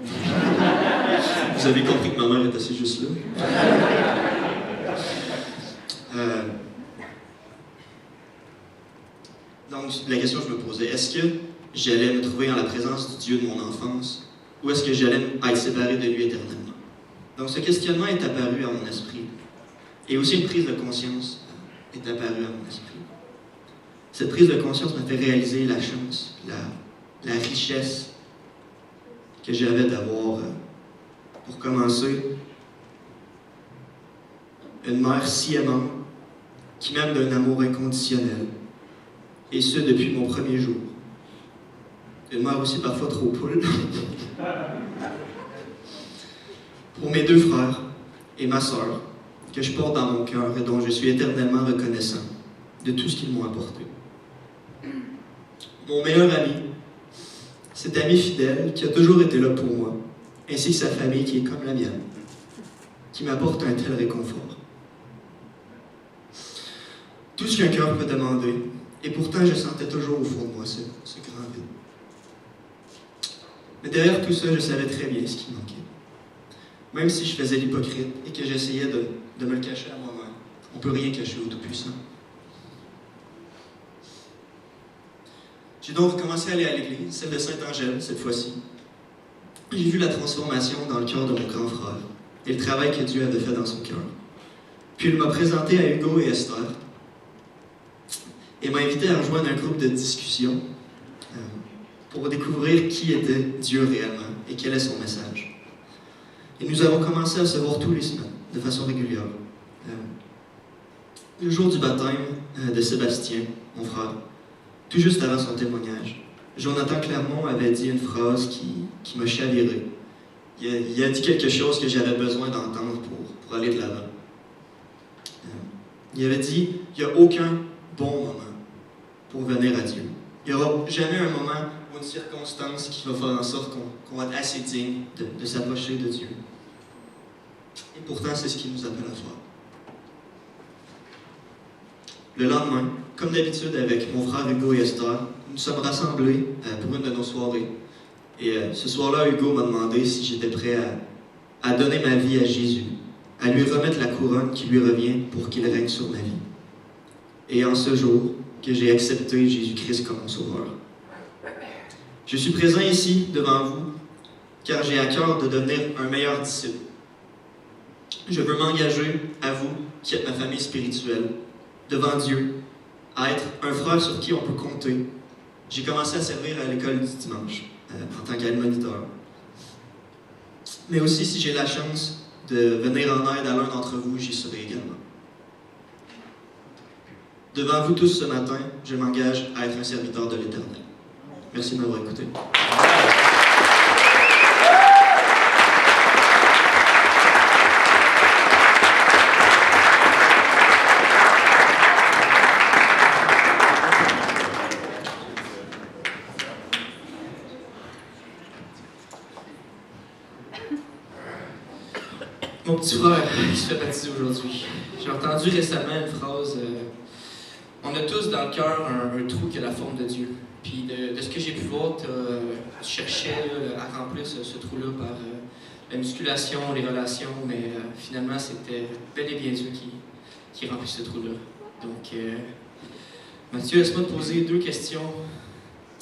Speaker 5: Vous avez compris que ma mère est assez juste là. Donc, la question que je me posais, est-ce que j'allais me trouver en la présence du Dieu de mon enfance, ou est-ce que j'allais être séparé de lui éternellement? Donc, ce questionnement est apparu à mon esprit. Et aussi une prise de conscience est apparue à mon esprit. Cette prise de conscience m'a fait réaliser la chance, la richesse que j'avais d'avoir, pour commencer, une mère si aimante, qui m'aime d'un amour inconditionnel, et ce depuis mon premier jour. Une mère aussi parfois trop poule. Pour mes 2 frères et ma sœur, que je porte dans mon cœur et dont je suis éternellement reconnaissant de tout ce qu'ils m'ont apporté. Mon meilleur ami, cet ami fidèle qui a toujours été là pour moi, ainsi que sa famille qui est comme la mienne, qui m'apporte un tel réconfort. Tout ce qu'un cœur peut demander, et pourtant je sentais toujours au fond de moi ce grand vide. Mais derrière tout ça, je savais très bien ce qui manquait. Même si je faisais l'hypocrite et que j'essayais de me le cacher à moi-même, on ne peut rien cacher au Tout-Puissant. J'ai donc recommencé à aller à l'église, celle de Saint-Angèle, cette fois-ci. J'ai vu la transformation dans le cœur de mon grand frère et le travail que Dieu avait fait dans son cœur. Puis il m'a présenté à Hugo et Esther et m'a invité à rejoindre un groupe de discussion pour découvrir qui était Dieu réellement et quel est son message. Et nous avons commencé à se voir tous les semaines, de façon régulière. Le jour du baptême de Sébastien, mon frère, tout juste avant son témoignage, Jonathan Clermont avait dit une phrase qui m'a chaviré. Il a dit quelque chose que j'avais besoin d'entendre pour aller de l'avant. Il avait dit « Il n'y a aucun bon moment pour venir à Dieu. Il n'y aura jamais un moment ou une circonstance qui va faire en sorte qu'on va être assez digne de s'approcher de Dieu. » Et pourtant, c'est ce qu'il nous appelle à faire. Le lendemain, comme d'habitude avec mon frère Hugo et Esther, nous sommes rassemblés pour une de nos soirées. Et ce soir-là, Hugo m'a demandé si j'étais prêt à donner ma vie à Jésus, à lui remettre la couronne qui lui revient pour qu'il règne sur ma vie. Et en ce jour, que j'ai accepté Jésus-Christ comme mon sauveur. Je suis présent ici, devant vous, car j'ai à cœur de devenir un meilleur disciple. Je veux m'engager à vous, qui êtes ma famille spirituelle, devant Dieu, à être un frère sur qui on peut compter. J'ai commencé à servir à l'école du dimanche, en tant qu'aide-moniteur. Mais aussi, si j'ai la chance de venir en aide à l'un d'entre vous, j'y serai également. Devant vous tous ce matin, je m'engage à être un serviteur de l'Éternel. Merci de m'avoir écouté. Mon petit frère qui se fait baptiser aujourd'hui. J'ai entendu récemment une phrase on a tous dans le cœur un trou qui a la forme de Dieu. Puis de ce que j'ai pu voir, tu cherchais à remplir ce trou-là par la musculation, les relations, mais finalement c'était bel et bien Dieu qui remplit ce trou-là. Donc, Mathieu, laisse-moi te poser 2 questions.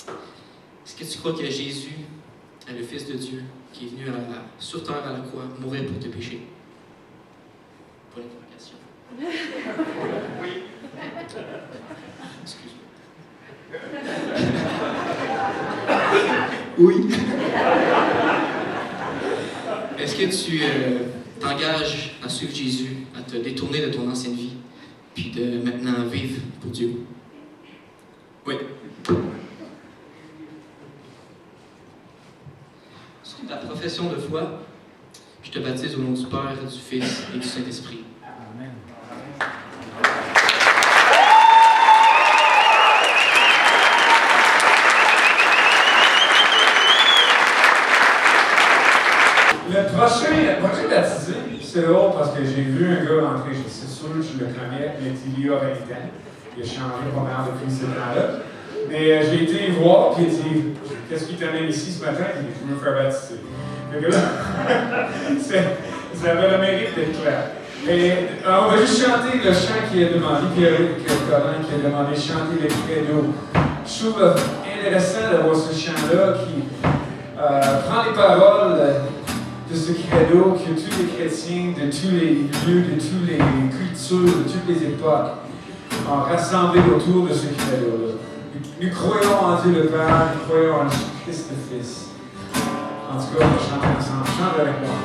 Speaker 5: Est-ce que tu crois que Jésus est le Fils de Dieu qui est venu sur terre à la croix mourir pour tes péchés? Pour l'interrogation. Oui. Excuse-moi. Oui. Est-ce que tu t'engages à suivre Jésus, à te détourner de ton ancienne vie, puis de maintenant vivre pour Dieu? Oui. Sur ta profession de foi, je te baptise au nom du Père, du Fils et du Saint-Esprit.
Speaker 3: c'est drôle parce que j'ai vu un gars rentrer, c'est sûr que je le connais, mais il y a 20 ans. Il a changé pas mal depuis ce temps-là. Mais j'ai été voir, puis il dit qu'est-ce qui t'amène ici ce matin? Il dit je veux me faire baptiser. Donc là, ça avait le mérite d'être clair. Et on va juste chanter le chant qui a demandé, Pierre-Luc Collin qui a demandé de chanter les credos. Je trouve intéressant d'avoir ce chant-là qui prend les paroles de ce credo que tous les chrétiens de tous les lieux, de toutes les cultures, de toutes les époques ont rassemblé autour de ce credo-là. Nous croyons en Dieu le Père, nous croyons en Jésus-Christ le Fils. En tout cas, on va chanter ensemble. Chante avec moi.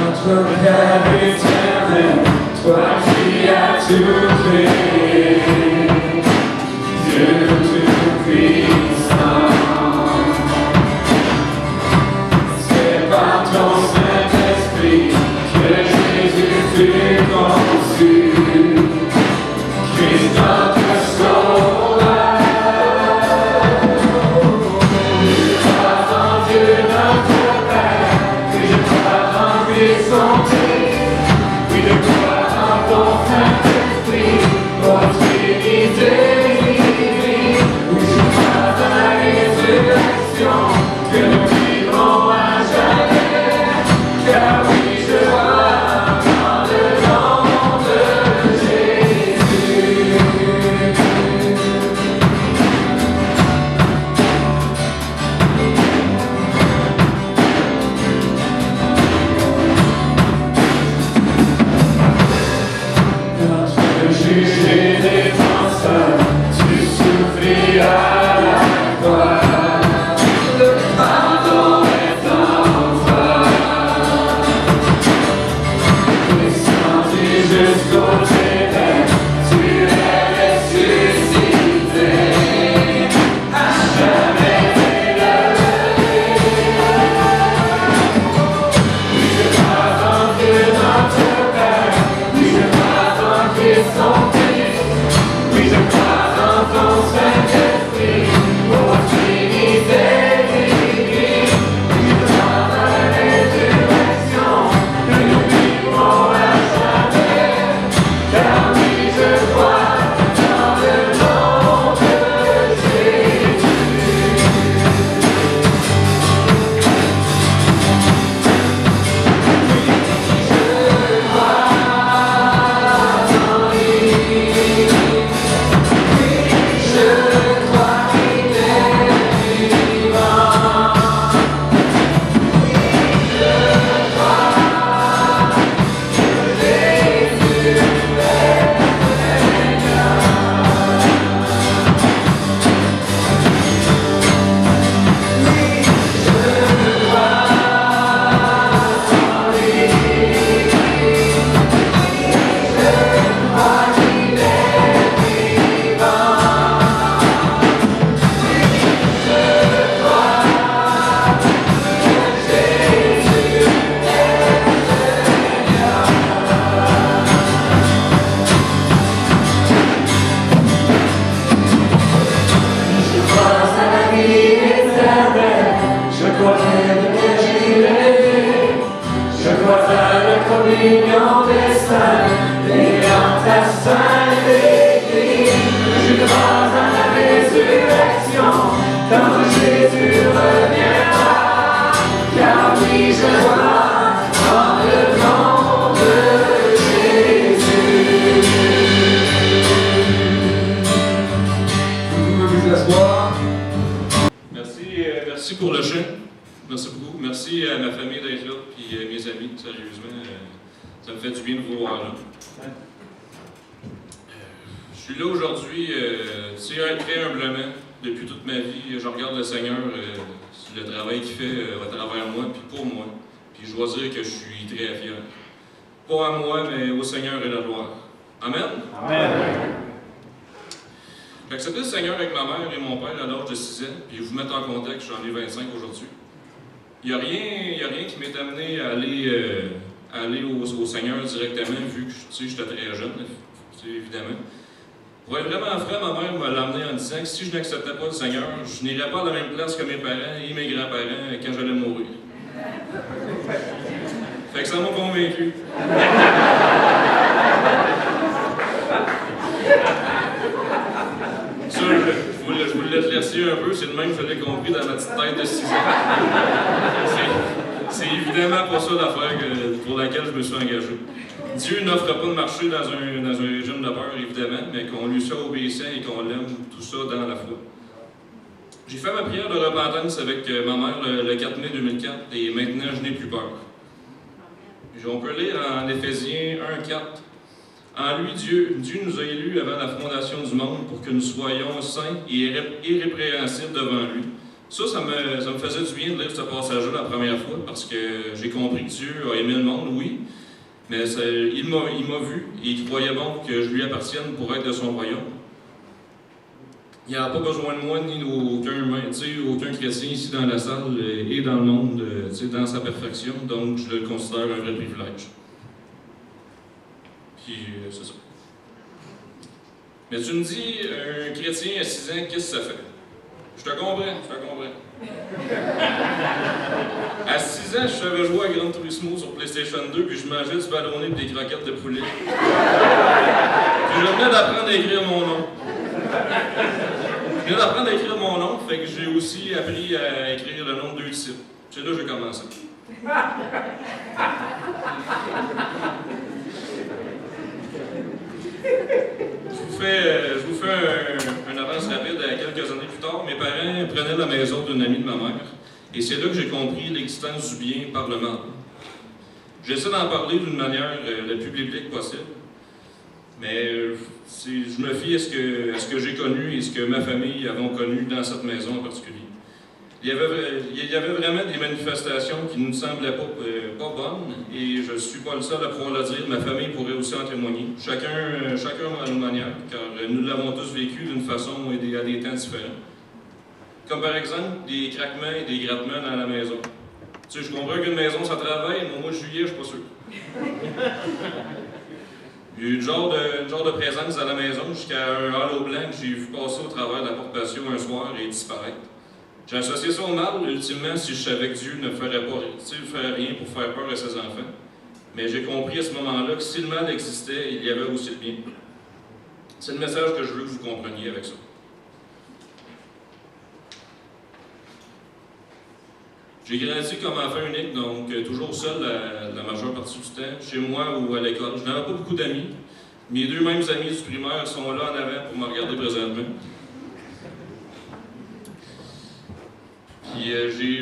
Speaker 3: Notre Père éternel, toi qui as tout créé, Dieu tout-puissant, c'est par ton Saint-Esprit que Jésus fut conçu. Christ notre Sauveur, je crois en Dieu notre Père, et je crois en son Fils, oui je crois en ton Saint-Esprit, ô Trinité divine, oui je crois en la résurrection, que nous vivrons à jamais, car oui je crois dans le nom de Jésus. Juge et défenseur, tu souffris à la croix. Le pardon est en toi. Descendu jusqu'au ténèbres, tu es ressuscité. À jamais élevé. Oui, je crois en Dieu notre Père. Oui, je crois en Christ son Fils. Oui, je crois en ton Saint-Esprit, ô Trinité divine. Oui, je crois en la résurrection, que nous vivrons à jamais. Car oui, je crois dans le nom de Jésus. Communion des saints et en ta sainte Église, je crois à la résurrection quand Jésus reviendra, car oui je crois dans le nom de Jésus. Vous pouvez vous asseoir.
Speaker 6: Merci pour le chant. Merci beaucoup. Merci à ma famille d'être là, puis à mes amis, sérieusement. Ça me fait du bien de vous voir là. Je suis là aujourd'hui, très humblement. Depuis toute ma vie, je regarde le Seigneur, le travail qu'il fait à travers moi, puis pour moi. Puis je dois dire que je suis très fier. Pas à moi, mais au Seigneur et la gloire. Amen?
Speaker 1: Amen.
Speaker 6: J'ai accepté le Seigneur avec ma mère et mon père à l'âge de 6 ans, puis je vous mets en contexte, j'en ai 25 aujourd'hui. Il n'y a rien qui m'est amené à aller au Seigneur directement, vu que j'étais très jeune, évidemment. Pour être vraiment franc, ma mère m'a l'amené en disant que si je n'acceptais pas le Seigneur, je n'irais pas à la même place que mes parents et mes grands-parents quand j'allais mourir. Fait que ça m'a convaincu. Ça, je voulais l'éclaircir un peu, c'est le même que je l'ai compris dans ma petite tête de 6 ans. C'est évidemment pas ça l'affaire pour laquelle je me suis engagé. Dieu n'offre pas de marché dans un régime de peur, évidemment, mais qu'on lui soit obéissant et qu'on l'aime, tout ça dans la foi. J'ai fait ma prière de repentance avec ma mère le 4 mai 2004 et maintenant je n'ai plus peur. On peut lire en Éphésiens 1,4. En lui, Dieu nous a élus avant la fondation du monde pour que nous soyons saints et irrépréhensibles devant lui. Ça me faisait du bien de lire ce passage-là la première fois parce que j'ai compris que Dieu a aimé le monde, oui, mais il m'a vu et il croyait bon que je lui appartienne pour être de son royaume. Il n'y a pas besoin de moi ni aucun humain, aucun chrétien ici dans la salle et dans le monde, dans sa perfection, donc je le considère un vrai privilège. Puis c'est ça. Mais tu me dis, un chrétien à 6 ans, qu'est-ce que ça fait? Je te comprends. À 6 ans, je savais jouer à Gran Turismo sur PlayStation 2, puis je mangeais du ballonné et des croquettes de poulet. Puis je venais d'apprendre à écrire mon nom. Fait que j'ai aussi appris à écrire le nom de 2 disciples. C'est là que j'ai commencé. Je vous fais un avance rapide à quelques années plus tard. Mes parents prenaient la maison d'une amie de ma mère. Et c'est là que j'ai compris l'existence du bien par le mal. J'essaie d'en parler d'une manière la plus biblique possible. Mais je me fie à ce que j'ai connu et ce que ma famille a connu dans cette maison en particulier. Il y avait vraiment des manifestations qui ne nous semblaient pas bonnes, et je ne suis pas le seul à pouvoir le dire, ma famille pourrait aussi en témoigner. Chacun à nos manières, car nous l'avons tous vécu d'une façon et à des temps différents. Comme par exemple, des craquements et des grattements dans la maison. Tu sais, je comprends qu'une maison, ça travaille, mais au mois de juillet, je suis pas sûr. Il y a eu une genre de présence à la maison jusqu'à un halo blanc que j'ai vu passer au travers de la porte patio un soir et disparaître. J'ai associé ça au mal, ultimement, si je savais que Dieu ne ferait rien pour faire peur à ses enfants. Mais j'ai compris à ce moment-là que si le mal existait, il y avait aussi le bien. C'est le message que je veux que vous compreniez avec ça. J'ai grandi comme enfant unique, donc toujours seul la majeure partie du temps, chez moi ou à l'école. Je n'avais pas beaucoup d'amis. Mes 2 mêmes amis du primaire sont là en avant pour me regarder présentement. Puis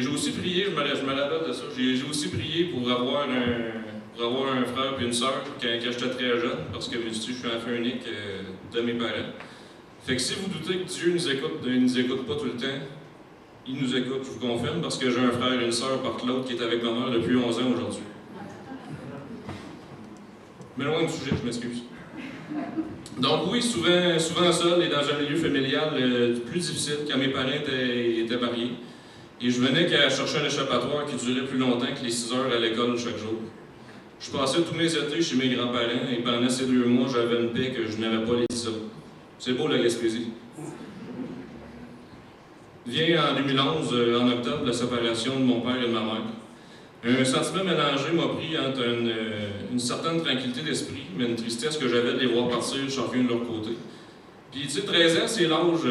Speaker 6: j'ai aussi prié, je me rappelle de ça, j'ai aussi prié pour avoir un frère et une sœur quand j'étais très jeune, parce que je suis enfant unique de mes parents. Fait que si vous doutez que Dieu nous écoute pas tout le temps, il nous écoute, je vous confirme, parce que j'ai un frère et une sœur par l'autre qui est avec ma mère depuis 11 ans aujourd'hui. Mais loin du sujet, je m'excuse. Donc oui, souvent seul et dans un milieu familial plus difficile, quand mes parents étaient mariés. Et je venais qu'à chercher un échappatoire qui durait plus longtemps que les 6 heures à l'école chaque jour. Je passais tous mes étés chez mes grands-parents et pendant ces 2 mois, j'avais une paix que je n'avais pas les 10 autres. C'est beau la Gaspésie. Vient en 2011, en octobre, la séparation de mon père et de ma mère. Un sentiment mélangé m'a pris entre une certaine tranquillité d'esprit, mais une tristesse que j'avais de les voir partir chacun de leur côté. Puis, tu sais, 13 ans, c'est l'âge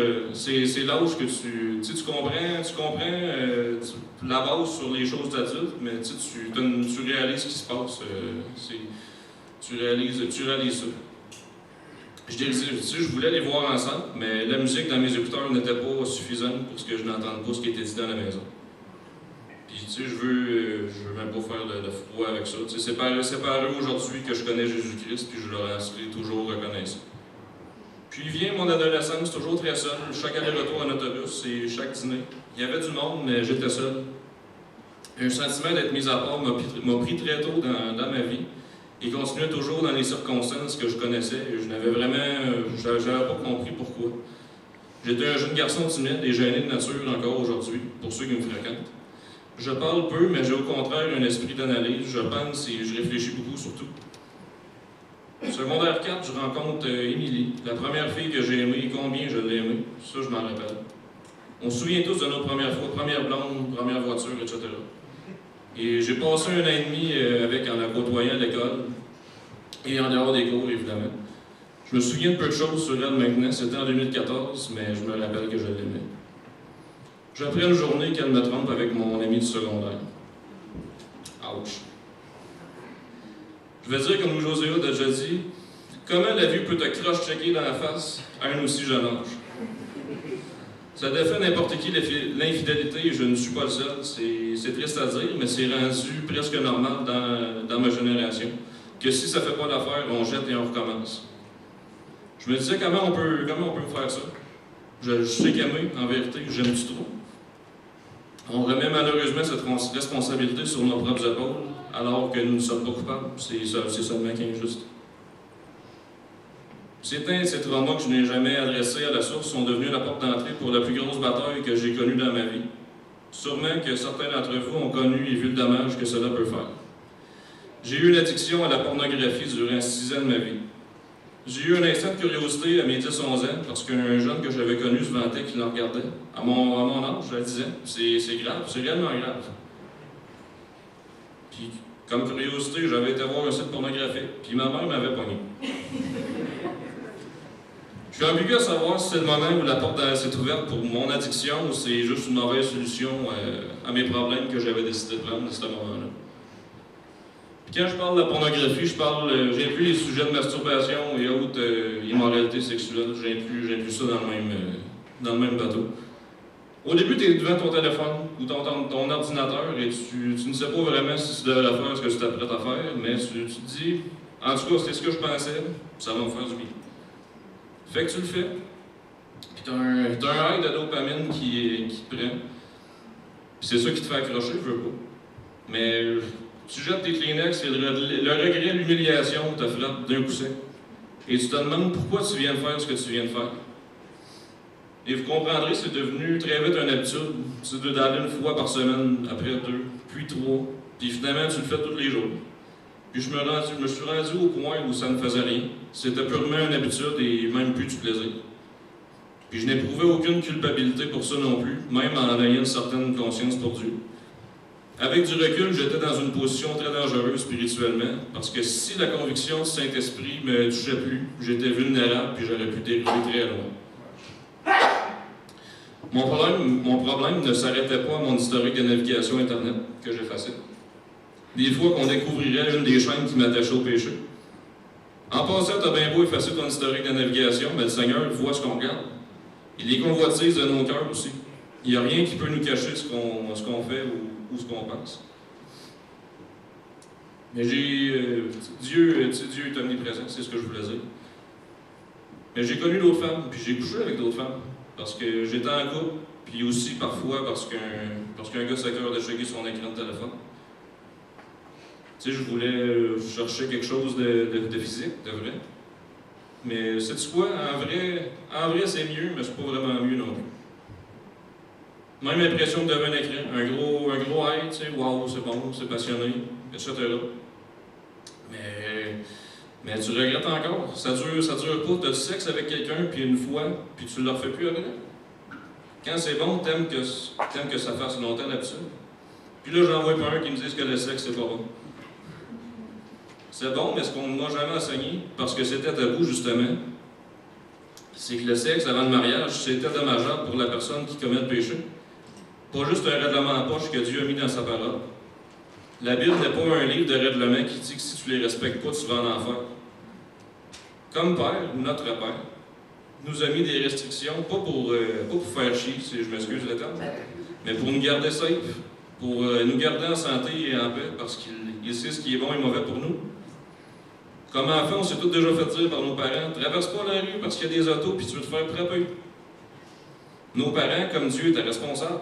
Speaker 6: que tu comprends la base sur les choses d'adultes, mais tu réalises ce qui se passe, tu réalises ça. Je voulais les voir ensemble, mais la musique dans mes écouteurs n'était pas suffisante pour que je n'entende pas ce qui était dit dans la maison. Puis, tu sais, je veux même pas faire de froid avec ça. Tu sais, c'est par eux aujourd'hui que je connais Jésus-Christ, puis je leur en serai toujours reconnaissant. Puis vient mon adolescence, toujours très seul, chaque aller-retour en autobus et chaque dîner. Il y avait du monde, mais j'étais seul. Un sentiment d'être mis à part m'a pris très tôt dans ma vie et continuait toujours dans les circonstances que je connaissais. Et je n'avais pas compris pourquoi. J'étais un jeune garçon timide et gêné de nature encore aujourd'hui, pour ceux qui me fréquentent. Je parle peu, mais j'ai au contraire un esprit d'analyse. Je pense et je réfléchis beaucoup surtout. Secondaire 4, je rencontre Émilie, la première fille que j'ai aimée et combien je l'ai aimée. Ça, je m'en rappelle. On se souvient tous de nos premières fois, première blonde, première voiture, etc. Et j'ai passé 1 an et demi en la côtoyant à l'école et en dehors des cours, évidemment. Je me souviens de peu de choses sur elle maintenant, c'était en 2014, mais je me rappelle que je l'aimais. J'apprends une journée qu'elle me trompe avec mon ami du secondaire. Ouch. Je vais dire, comme José a déjà dit, comment la vie peut te croche-checker dans la face à un aussi jeune âge? Ça défait n'importe qui l'infidélité, et je ne suis pas le seul. C'est triste à dire, mais c'est rendu presque normal dans ma génération. Que si ça ne fait pas d'affaire, on jette et on recommence. Je me disais, comment on peut faire ça? Je sais qu'aimer, en vérité, j'aime-tu trop? On remet malheureusement cette responsabilité sur nos propres épaules, alors que nous ne sommes pas coupables. C'est seulement qu'injuste. Ces traumas que je n'ai jamais adressés à la source sont devenus la porte d'entrée pour la plus grosse bataille que j'ai connue dans ma vie. Sûrement que certains d'entre vous ont connu et vu le dommage que cela peut faire. J'ai eu une addiction à la pornographie durant 6 ans de ma vie. J'ai eu un instant de curiosité à mes 10-11 ans parce qu'un jeune que j'avais connu se vantait qu'il le regardait. À mon âge, je le disais, c'est grave, c'est réellement grave. Puis, comme curiosité, j'avais été voir un site pornographique, puis ma mère m'avait pogné. Je suis ambigu à savoir si c'est le moment où la porte s'est ouverte pour mon addiction ou c'est juste une mauvaise solution à mes problèmes que j'avais décidé de prendre à ce moment-là. Puis quand je parle de la pornographie, j'inclus les sujets de masturbation et autres immoralités sexuelles. J'inclus ça dans le même bateau. Au début, tu es devant ton téléphone ou ton ordinateur et tu ne sais pas vraiment si tu devrais faire ce que tu t'apprêtes à faire, mais tu te dis, en tout cas, c'est ce que je pensais, ça va me faire du bien. Fait que tu le fais. Puis tu as un high de dopamine qui te prend. Puis c'est ça qui te fait accrocher, je veux pas. Mais tu jettes tes Kleenex et le regret, l'humiliation te frappe d'un coup sec. Et tu te demandes pourquoi tu viens de faire ce que tu viens de faire. Et vous comprendrez, c'est devenu très vite une habitude. C'est d'aller 1 fois par semaine, après 2, puis 3. Puis finalement, tu le fais tous les jours. Puis je me suis rendu au point où ça ne faisait rien. C'était purement une habitude et même plus du plaisir. Puis je n'éprouvais aucune culpabilité pour ça non plus, même en ayant une certaine conscience pour Dieu. Avec du recul, j'étais dans une position très dangereuse spirituellement, parce que si la conviction du Saint-Esprit ne me touchait plus, j'étais vulnérable puis j'aurais pu dériver très loin. Mon problème ne s'arrêtait pas à mon historique de navigation Internet que j'effaçais. Des fois qu'on découvrirait une des chaînes qui m'attachait au péché. En passant, t'as bien beau effacer ton historique de navigation, mais le Seigneur voit ce qu'on regarde. Il les convoitise de nos cœurs aussi. Il n'y a rien qui peut nous cacher ce qu'on fait ou ce qu'on pense. Mais Dieu est omniprésent, c'est ce que je voulais dire. Mais j'ai connu d'autres femmes, puis j'ai couché avec d'autres femmes. Parce que j'étais en couple, puis aussi parfois parce qu'un gars s'accorde de checker son écran de téléphone. Tu sais, je voulais chercher quelque chose de physique, de vrai. Mais sais-tu quoi? En vrai c'est mieux, mais c'est pas vraiment mieux non plus. Même impression que devant un écran. Un gros high, tu sais, wow, c'est bon, c'est passionné, etc. Mais tu regrettes encore. Ça dure pas. Tu as du sexe avec quelqu'un, puis une fois, puis tu ne le refais plus après. Quand c'est bon, t'aimes que ça fasse longtemps d'habitude. Puis là, j'en vois pas un qui me dise que le sexe, c'est pas bon. C'est bon, mais ce qu'on ne m'a jamais enseigné, parce que c'était tabou, justement, c'est que le sexe avant le mariage, c'était dommageable pour la personne qui commet le péché. Pas juste un règlement en poche que Dieu a mis dans sa parole. La Bible n'est pas un livre de règlements qui dit que si tu les respectes pas, tu vas en enfer. Comme Père, notre Père, nous a mis des restrictions, pas pour faire chier, si je m'excuse le terme, mais pour nous garder safe, pour nous garder en santé et en paix, parce qu'il sait ce qui est bon et mauvais pour nous. Comme enfant, on s'est tous déjà fait dire par nos parents, traverse pas la rue parce qu'il y a des autos puis tu veux te faire frapper. Nos parents, comme Dieu, étaient responsables.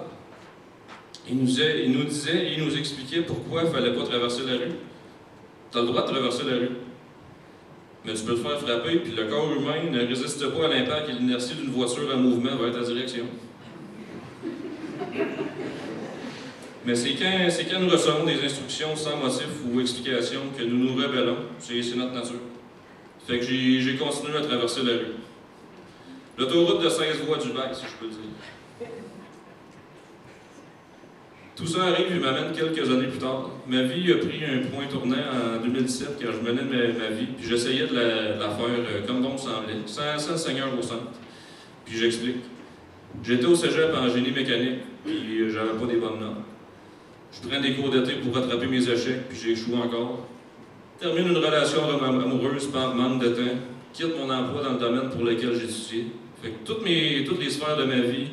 Speaker 6: Ils nous disaient et ils nous expliquaient pourquoi il ne fallait pas traverser la rue. Tu as le droit de traverser la rue. Mais tu peux te faire frapper, puis le corps humain ne résiste pas à l'impact et l'inertie d'une voiture en mouvement vers ta direction. Mais c'est quand nous recevons des instructions sans motif ou explication que nous nous rebellons. C'est notre nature. Fait que j'ai continué à traverser la rue. L'autoroute de 16 voies du bac, si je peux dire. Tout ça arrive et m'amène quelques années plus tard. Ma vie a pris un point tournant en 2017 quand je menais ma vie, puis j'essayais de la faire comme bon me semblait, sans le Seigneur au centre. Puis j'explique. J'étais au cégep en génie mécanique, puis j'avais pas des bonnes notes. Je prends des cours d'été pour rattraper mes échecs, puis j'ai échoué encore. Termine une relation amoureuse par manque de temps. Quitte mon emploi dans le domaine pour lequel j'étudiais. Fait que toutes les sphères de ma vie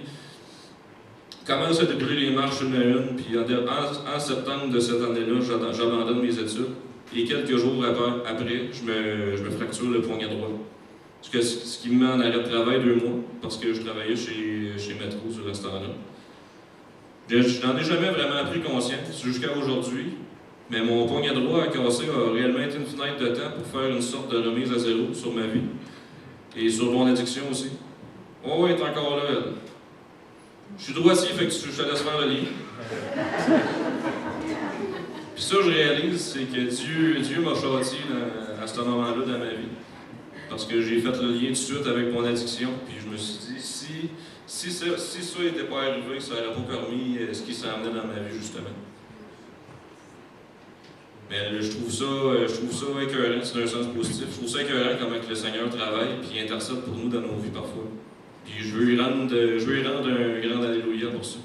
Speaker 6: commencent à débrûler les marches une à une, puis en septembre de cette année-là, j'abandonne mes études. Et quelques jours après, je me fracture le poignet droit. Ce qui me met en arrêt de travail 2 mois, parce que je travaillais chez Métro sur ce temps-là. Je n'en ai jamais vraiment pris conscience jusqu'à aujourd'hui, mais mon poignet droit à casser a réellement été une fenêtre de temps pour faire une sorte de remise à zéro sur ma vie et sur mon addiction aussi. Oh, elle est encore là, elle. Je suis droitier, fait que je te laisse faire le lien. Puis ça, je réalise, c'est que Dieu m'a châtié à ce moment-là dans ma vie. Parce que j'ai fait le lien tout de suite avec mon addiction, puis je me suis dit, si ça n'était pas arrivé, ça n'aurait pas permis ce qui s'en venait dans ma vie, justement. Mais je trouve ça écœurant, c'est d'un sens positif. Je trouve ça écœurant comment le Seigneur travaille et intercède pour nous dans nos vies parfois. Puis je veux y rendre un grand alléluia pour ça.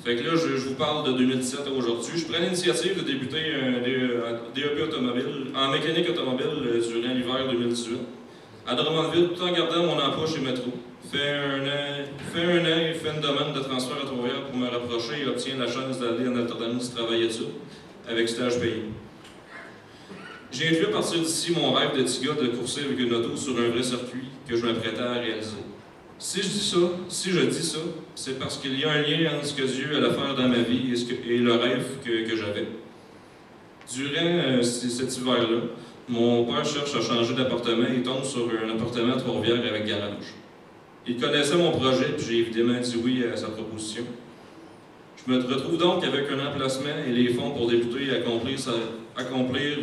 Speaker 6: Fait que là, je vous parle de 2017 à aujourd'hui. Je prends l'initiative de débuter un DEP automobile, en mécanique automobile durant l'hiver 2018, à Drummondville, tout en gardant mon emploi chez Métro. Fait un an, il fait une demande de transfert à Trois-Rivières pour me rapprocher et obtient la chance d'aller en alternance travailler dessus, avec stage payé. J'ai vu à partir d'ici mon rêve de petit gars de courser avec une auto sur un vrai circuit que je m'apprêtais à réaliser. Si je dis ça, c'est parce qu'il y a un lien entre ce que Dieu allait faire dans ma vie et le rêve que j'avais. Durant cet hiver-là, mon père cherche à changer d'appartement et tombe sur un appartement à Trois-Rivières avec garage. Il connaissait mon projet, puis j'ai évidemment dit oui à sa proposition. Je me retrouve donc avec un emplacement et les fonds pour débuter et accomplir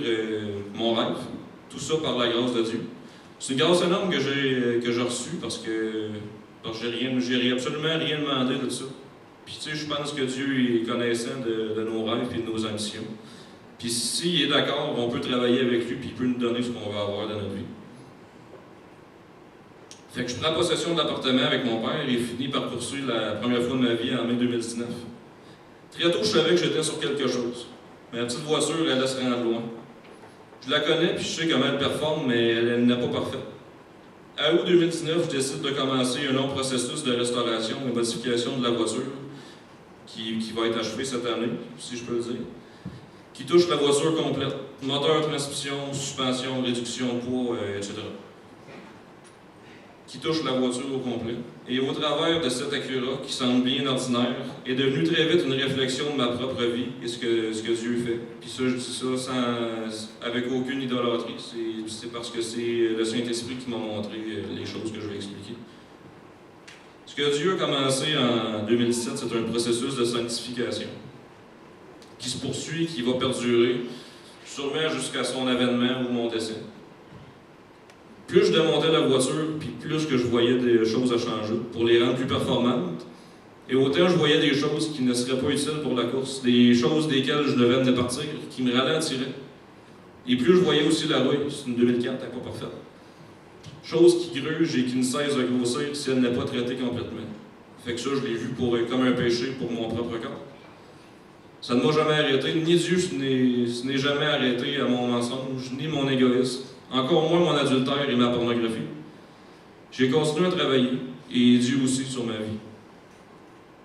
Speaker 6: mon rêve. Tout ça par la grâce de Dieu. C'est une grâce énorme que j'ai reçue parce que j'ai absolument rien demandé de ça. Puis tu sais, je pense que Dieu est connaissant de nos rêves et de nos ambitions. Puis s'il est d'accord, on peut travailler avec lui puis il peut nous donner ce qu'on va avoir dans notre vie. Fait que je prends possession de l'appartement avec mon père et finis par poursuivre la première fois de ma vie en mai 2019. Très tôt, je savais que j'étais sur quelque chose. Ma petite voiture, elle laisse rendre loin. Je la connais puis je sais comment elle performe, mais elle n'est pas parfaite. À août 2019, je décide de commencer un long processus de restauration et modification de la voiture qui va être achevé cette année, si je peux le dire, qui touche la voiture complète. Moteur, transmission, suspension, réduction de poids, etc. Qui touche la voiture au complet. Et au travers de cette Acura, qui semble bien ordinaire, est devenue très vite une réflexion de ma propre vie et ce que Dieu fait. Puis ça, je dis ça avec aucune idolâtrie. C'est parce que c'est le Saint-Esprit qui m'a montré les choses que je vais expliquer. Ce que Dieu a commencé en 2017, c'est un processus de sanctification qui se poursuit, qui va perdurer, sûrement jusqu'à son avènement ou mon décès. Plus je démontais la voiture, puis plus que je voyais des choses à changer pour les rendre plus performantes. Et autant je voyais des choses qui ne seraient pas utiles pour la course, des choses desquelles je devais me départir, qui me ralentiraient. Et plus je voyais aussi la rouille, c'est une 2004, elle n'est pas parfaite. Chose qui gruge et qui ne cesse de grossir si elle n'est pas traitée complètement. Fait que ça, je l'ai vu comme un péché pour mon propre corps. Ça ne m'a jamais arrêté, ni Dieu ce n'est jamais arrêté à mon mensonge, ni mon égoïsme. Encore moins mon adultère et ma pornographie. J'ai continué à travailler, et Dieu aussi sur ma vie.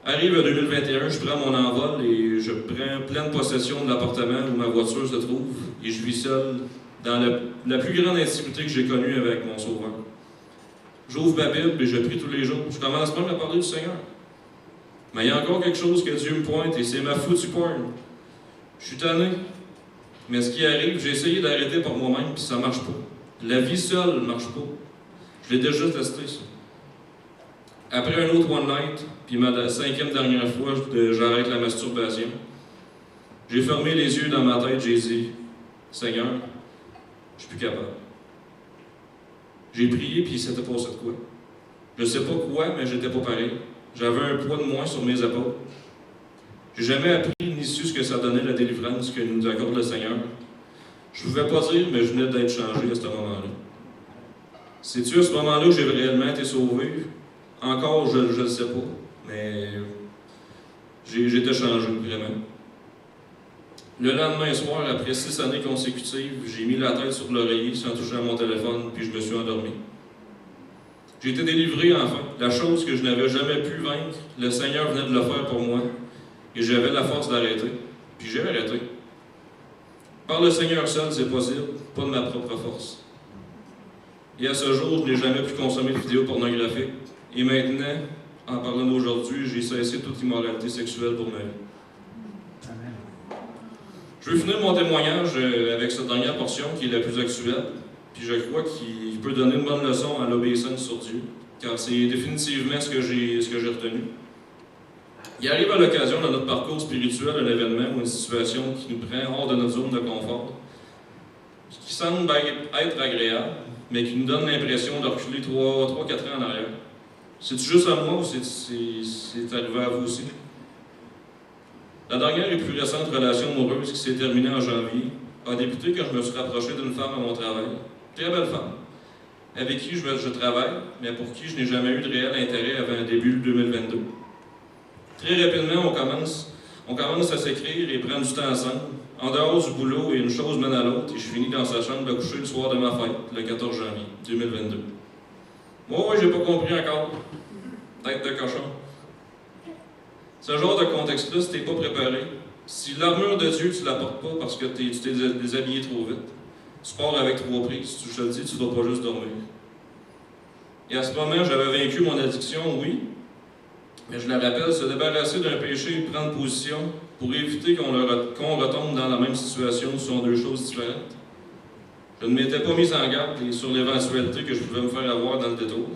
Speaker 6: Arrive 2021, je prends mon envol et je prends pleine possession de l'appartement où ma voiture se trouve, et je vis seul dans la plus grande intimité que j'ai connue avec mon Sauveur. J'ouvre ma Bible et je prie tous les jours. Je commence même à parler du Seigneur. Mais il y a encore quelque chose que Dieu me pointe, et c'est ma foutue porn. Je suis tanné. Mais ce qui arrive, j'ai essayé d'arrêter par moi-même, puis ça ne marche pas. La vie seule ne marche pas. Je l'ai déjà testé, ça. Après un autre one night, puis ma 5e dernière fois, j'arrête la masturbation. J'ai fermé les yeux dans ma tête, j'ai dit, Seigneur, je suis plus capable. J'ai prié, puis c'était passé de quoi. Je sais pas quoi, mais j'étais pas pareil. J'avais un poids de moins sur mes épaules. J'ai jamais appris ni su ce que ça donnait la délivrance que nous accorde le Seigneur. Je ne pouvais pas dire, mais je venais d'être changé à ce moment-là. C'est-tu à ce moment-là que j'ai réellement été sauvé? Encore, je ne le sais pas, mais j'étais changé, vraiment. Le lendemain soir, après 6 années consécutives, j'ai mis la tête sur l'oreiller sans toucher à mon téléphone, puis je me suis endormi. J'ai été délivré enfin. La chose que je n'avais jamais pu vaincre, le Seigneur venait de le faire pour moi, et j'avais la force d'arrêter. Puis j'ai arrêté. Par le Seigneur seul, c'est possible, pas de ma propre force. Et à ce jour, je n'ai jamais pu consommer de vidéos pornographiques. Et maintenant, en parlant d'aujourd'hui, j'ai cessé toute immoralité sexuelle pour ma vie. Je veux finir mon témoignage avec cette dernière portion qui est la plus actuelle. Puis je crois qu'il peut donner une bonne leçon à l'obéissance sur Dieu, car c'est définitivement ce que j'ai retenu. Il arrive à l'occasion dans notre parcours spirituel un événement ou une situation qui nous prend hors de notre zone de confort, qui semble être agréable, mais qui nous donne l'impression de reculer 3-4 ans en arrière. C'est-tu juste à moi ou c'est arrivé à vous aussi? La dernière et plus récente relation amoureuse qui s'est terminée en janvier a débuté quand je me suis rapproché d'une femme à mon travail. Très belle femme, avec qui je travaille, mais pour qui je n'ai jamais eu de réel intérêt avant début 2022. Très rapidement, on commence à s'écrire et prendre du temps ensemble. En dehors du boulot, et une chose mène à l'autre, et je finis dans sa chambre de coucher le soir de ma fête, le 14 janvier 2022. Moi, j'ai pas compris encore. Tête de cochon. Ce genre de contexte-là, si t'es pas préparé, si l'armure de Dieu, tu la portes pas parce que tu t'es déshabillé trop vite, tu pars avec 3 prises, si je te le dis, tu ne vas pas juste dormir. Et à ce moment, j'avais vaincu mon addiction, oui, mais je la rappelle, se débarrasser d'un péché et prendre position pour éviter qu'on retombe dans la même situation sont 2 choses différentes. Je ne m'étais pas mis en garde sur l'éventualité que je pouvais me faire avoir dans le détour.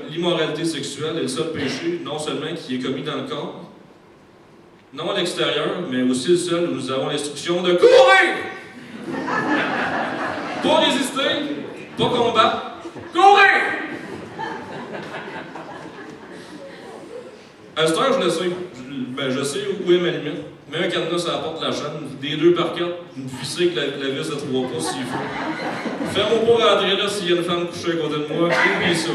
Speaker 6: L'immoralité sexuelle est le seul péché, non seulement qui est commis dans le corps, non à l'extérieur, mais aussi le seul où nous avons l'instruction de courir! Pas résister, pas combattre, courir! À cette heure, je le sais. Je sais où est ma limite. Mets un cadenas sur la porte de la chambre, des 2 par 4, une fissée que la vis à 3 pouces s'il faut. Fais-moi pas rentrer là s'il y a une femme couchée à côté de moi, oublie ça.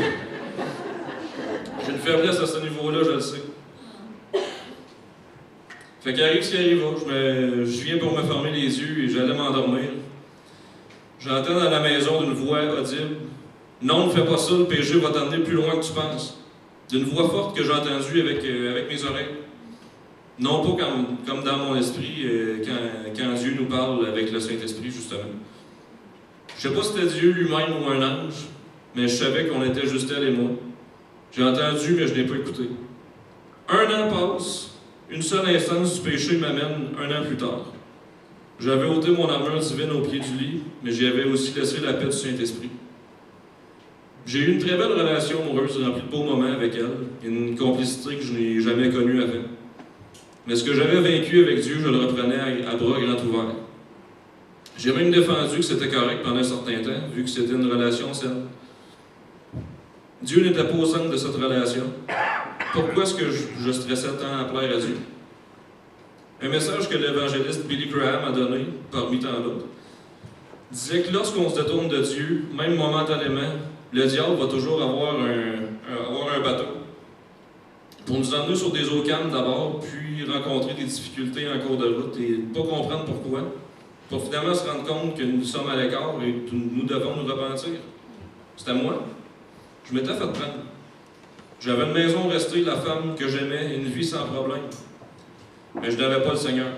Speaker 6: J'ai une faiblesse à ce niveau-là, je le sais. Fait qu'arrive ce qui arrive, je viens pour me fermer les yeux et j'allais m'endormir. J'entends dans la maison d'une voix audible « Non, ne fais pas ça, le péché va t'emmener plus loin que tu penses. » D'une voix forte que j'ai entendue avec mes oreilles. Non pas comme dans mon esprit, quand Dieu nous parle avec le Saint-Esprit, justement. Je sais pas si c'était Dieu lui-même ou un ange, mais je savais qu'on était juste elle et moi. J'ai entendu, mais je n'ai pas écouté. 1 an passe, une seule instance du péché m'amène 1 an plus tard. J'avais ôté mon armure divine au pied du lit, mais j'y avais aussi laissé la paix du Saint-Esprit. J'ai eu une très belle relation amoureuse, remplie de beaux moments avec elle, une complicité que je n'ai jamais connue avant. Mais ce que j'avais vaincu avec Dieu, je le reprenais à bras grands ouverts. J'ai même défendu que c'était correct pendant un certain temps, vu que c'était une relation saine. Dieu n'était pas au centre de cette relation. Pourquoi est-ce que je stressais tant à plaire à Dieu? Un message que l'évangéliste Billy Graham a donné, parmi tant d'autres, disait que lorsqu'on se détourne de Dieu, même momentanément, le diable va toujours avoir un bateau pour nous emmener sur des eaux calmes d'abord, puis rencontrer des difficultés en cours de route et ne pas comprendre pourquoi, pour finalement se rendre compte que nous sommes à l'écart et que nous devons nous repentir. C'était moi. Je m'étais fait prendre. J'avais une maison restée, la femme que j'aimais, une vie sans problème. Mais je n'avais pas le Seigneur.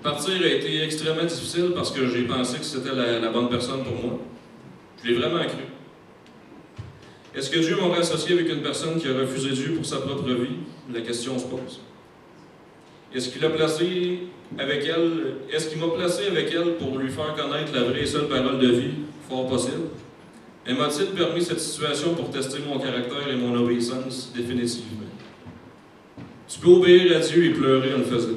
Speaker 6: Partir a été extrêmement difficile parce que j'ai pensé que c'était la bonne personne pour moi. Je l'ai vraiment cru. Est-ce que Dieu m'aurait associé avec une personne qui a refusé Dieu pour sa propre vie? La question se pose. Est-ce qu'il m'a placé avec elle pour lui faire connaître la vraie et seule parole de vie? Fort possible. Et m'a-t-il permis cette situation pour tester mon caractère et mon obéissance définitivement? Tu peux obéir à Dieu et pleurer en le faisant.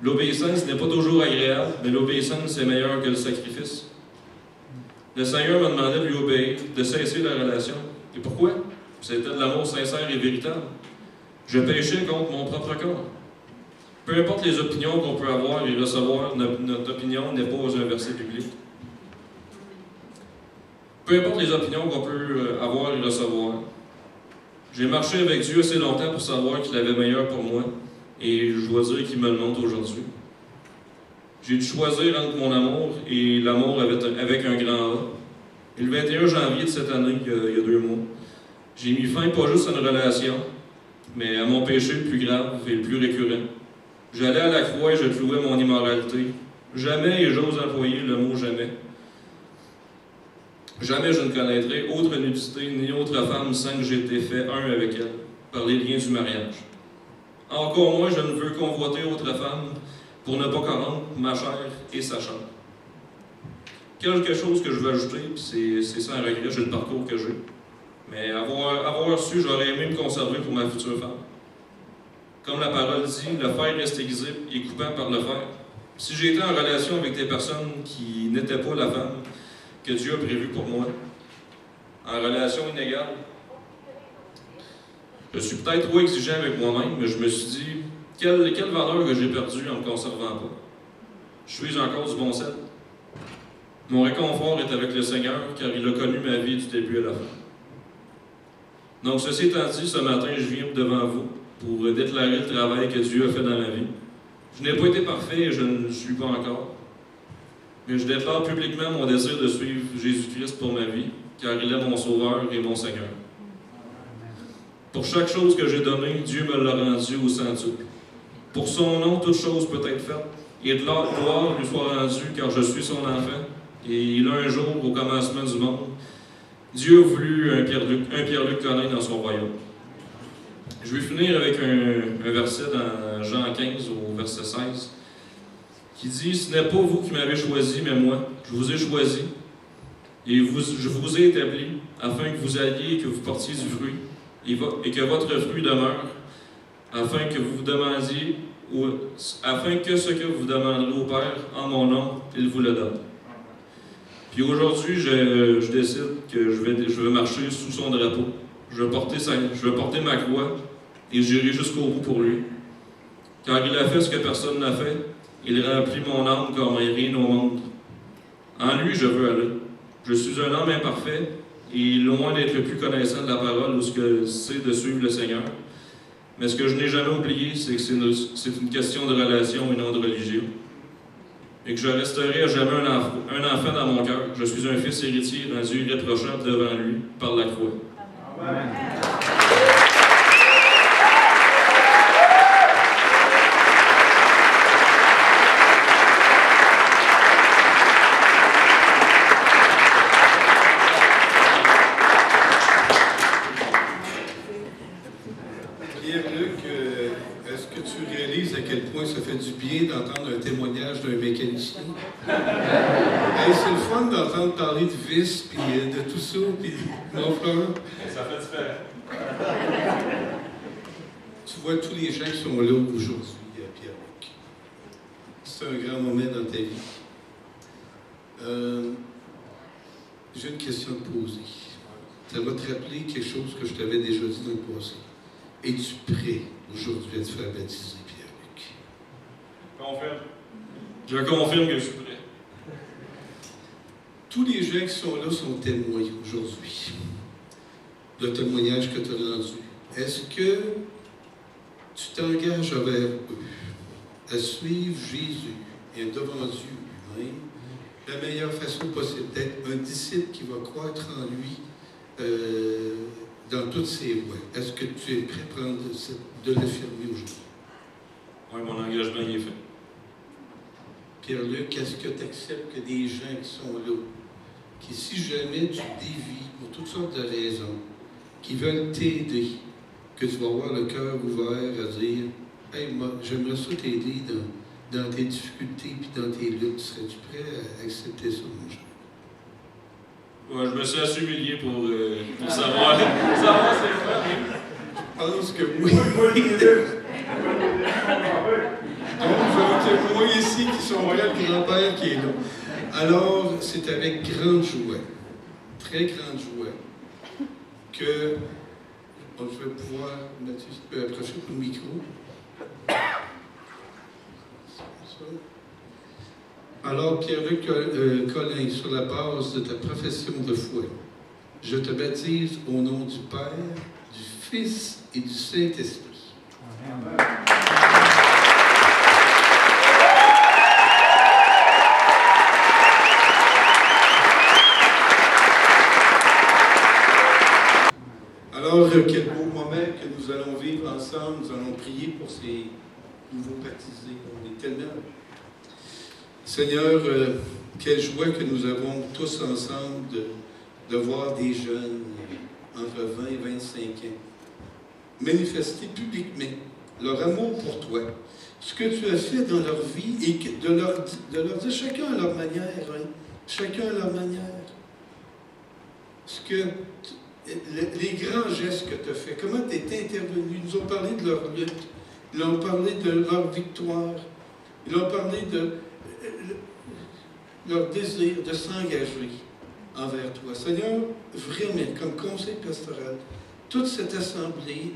Speaker 6: L'obéissance n'est pas toujours agréable, mais l'obéissance est meilleure que le sacrifice. Le Seigneur m'a demandé de lui obéir, de cesser la relation. Et pourquoi? C'était de l'amour sincère et véritable. Je péchais contre mon propre corps. Peu importe les opinions qu'on peut avoir et recevoir, notre opinion n'est pas un verset biblique. Peu importe les opinions qu'on peut avoir et recevoir. J'ai marché avec Dieu assez longtemps pour savoir qu'il avait meilleur pour moi, et je dois dire qu'il me le montre aujourd'hui. J'ai dû choisir entre mon amour et l'amour avec un grand A. Et le 21 janvier de cette année, il y a 2 mois, j'ai mis fin pas juste à une relation, mais à mon péché le plus grave et le plus récurrent. J'allais à la croix et je clouais mon immoralité. Jamais, et j'ose employer le mot jamais. Jamais je ne connaîtrai autre nudité ni autre femme sans que j'ai été fait un avec elle, par les liens du mariage. Encore moins, je ne veux convoiter autre femme pour ne pas corrompre ma chair et sa chair. Quelque chose que je veux ajouter, puis c'est sans regret, j'ai le parcours que j'ai. Mais avoir su, j'aurais aimé me conserver pour ma future femme. Comme la parole dit, le fer reste aiguisé et coupant par le fer. Si j'ai été en relation avec des personnes qui n'étaient pas la femme que Dieu a prévue pour moi, en relation inégale, je suis peut-être trop exigeant avec moi-même, mais je me suis dit, quelle valeur que j'ai perdue en ne me conservant pas. Je suis encore du bon sel. Mon réconfort est avec le Seigneur, car il a connu ma vie du début à la fin. Donc, ceci étant dit, ce matin, je viens devant vous pour déclarer le travail que Dieu a fait dans ma vie. Je n'ai pas été parfait et je ne le suis pas encore. Mais je déclare publiquement mon désir de suivre Jésus-Christ pour ma vie, car il est mon Sauveur et mon Seigneur. Pour chaque chose que j'ai donnée, Dieu me l'a rendue au centuple. Pour son nom, toute chose peut être faite, et de gloire lui soit rendue, car je suis son enfant, et il a un jour, au commencement du monde, Dieu a voulu un Pierre-Luc Collin dans son royaume. Je vais finir avec un verset dans Jean 15, au verset 16, qui dit « Ce n'est pas vous qui m'avez choisi, mais moi. Je vous ai choisi, et je vous ai établi, afin que vous alliez et que vous portiez du fruit, et que votre fruit demeure, afin que vous demandiez, afin que ce que vous demanderez au Père en mon nom, il vous le donne. » Puis aujourd'hui, je décide que je vais marcher sous son drapeau. Je vais porter ma croix et j'irai jusqu'au bout pour lui. Car il a fait ce que personne n'a fait. Il remplit mon âme comme rien au monde. En lui, je veux aller. Je suis un homme imparfait et loin d'être le plus connaissant de la parole ou ce que c'est de suivre le Seigneur. Mais ce que je n'ai jamais oublié, c'est que c'est une question de relation et non de religion. Et que je resterai à jamais un enfant dans mon cœur. Je suis un fils héritier rendu irréprochable devant lui par la croix. Amen.
Speaker 7: Ça fait du bien d'entendre un témoignage d'un mécanicien. Hey, c'est le fun d'entendre parler de vis, puis de tout ça, puis mon frère.
Speaker 3: Ça fait différent.
Speaker 7: Tu vois tous les gens qui sont là aujourd'hui, Pierre-Luc. C'est un grand moment dans ta vie. J'ai une question à te poser. Ça va te rappeler quelque chose que je t'avais déjà dit dans le passé. Es-tu prêt aujourd'hui à te faire baptiser?
Speaker 6: Confirme. Je confirme que je suis prêt.
Speaker 7: Tous les gens qui sont là sont témoins aujourd'hui. Le témoignage que tu as rendu. Est-ce que tu t'engages envers eux à suivre Jésus et devant Dieu lui-même la meilleure façon possible d'être un disciple qui va croître en lui dans toutes ses voies? Est-ce que tu es prêt à prendre de l'affirmer aujourd'hui?
Speaker 6: Oui, mon engagement y est fait.
Speaker 7: Pierre-Luc, est-ce que tu acceptes que des gens qui sont là, qui si jamais tu dévies pour toutes sortes de raisons, qui veulent t'aider, que tu vas avoir le cœur ouvert à dire « Hey, moi, j'aimerais ça t'aider dans tes difficultés et dans tes luttes. Serais-tu prêt à accepter ça, mon cher? »
Speaker 6: Ouais, je me suis assez humilié pour savoir c'est quoi.
Speaker 7: Je pense que oui. Donc, je vais te au moins ici qui sont là, le grand-père qui est là. Alors, c'est avec grande joie, très grande joie, que je vais pouvoir, Mathieu, tu peux approcher pour le micro. Alors, Pierre-Luc Collin, sur la base de ta profession de foi, je te baptise au nom du Père, du Fils et du Saint-Esprit. Amen. Alors, quel beau moment que nous allons vivre ensemble. Nous allons prier pour ces nouveaux baptisés. On est tellement... Seigneur, quelle joie que nous avons tous ensemble de voir des jeunes entre 20 et 25 ans manifester publiquement leur amour pour toi, ce que tu as fait dans leur vie et de leur dire chacun à leur manière, hein, chacun à leur manière, ce que les grands gestes que tu as fait, comment tu es intervenu. Ils nous ont parlé de leur lutte, ils ont parlé de leur victoire, ils ont parlé de leur désir de s'engager envers toi. Seigneur, vraiment, comme conseil pastoral, toute cette assemblée,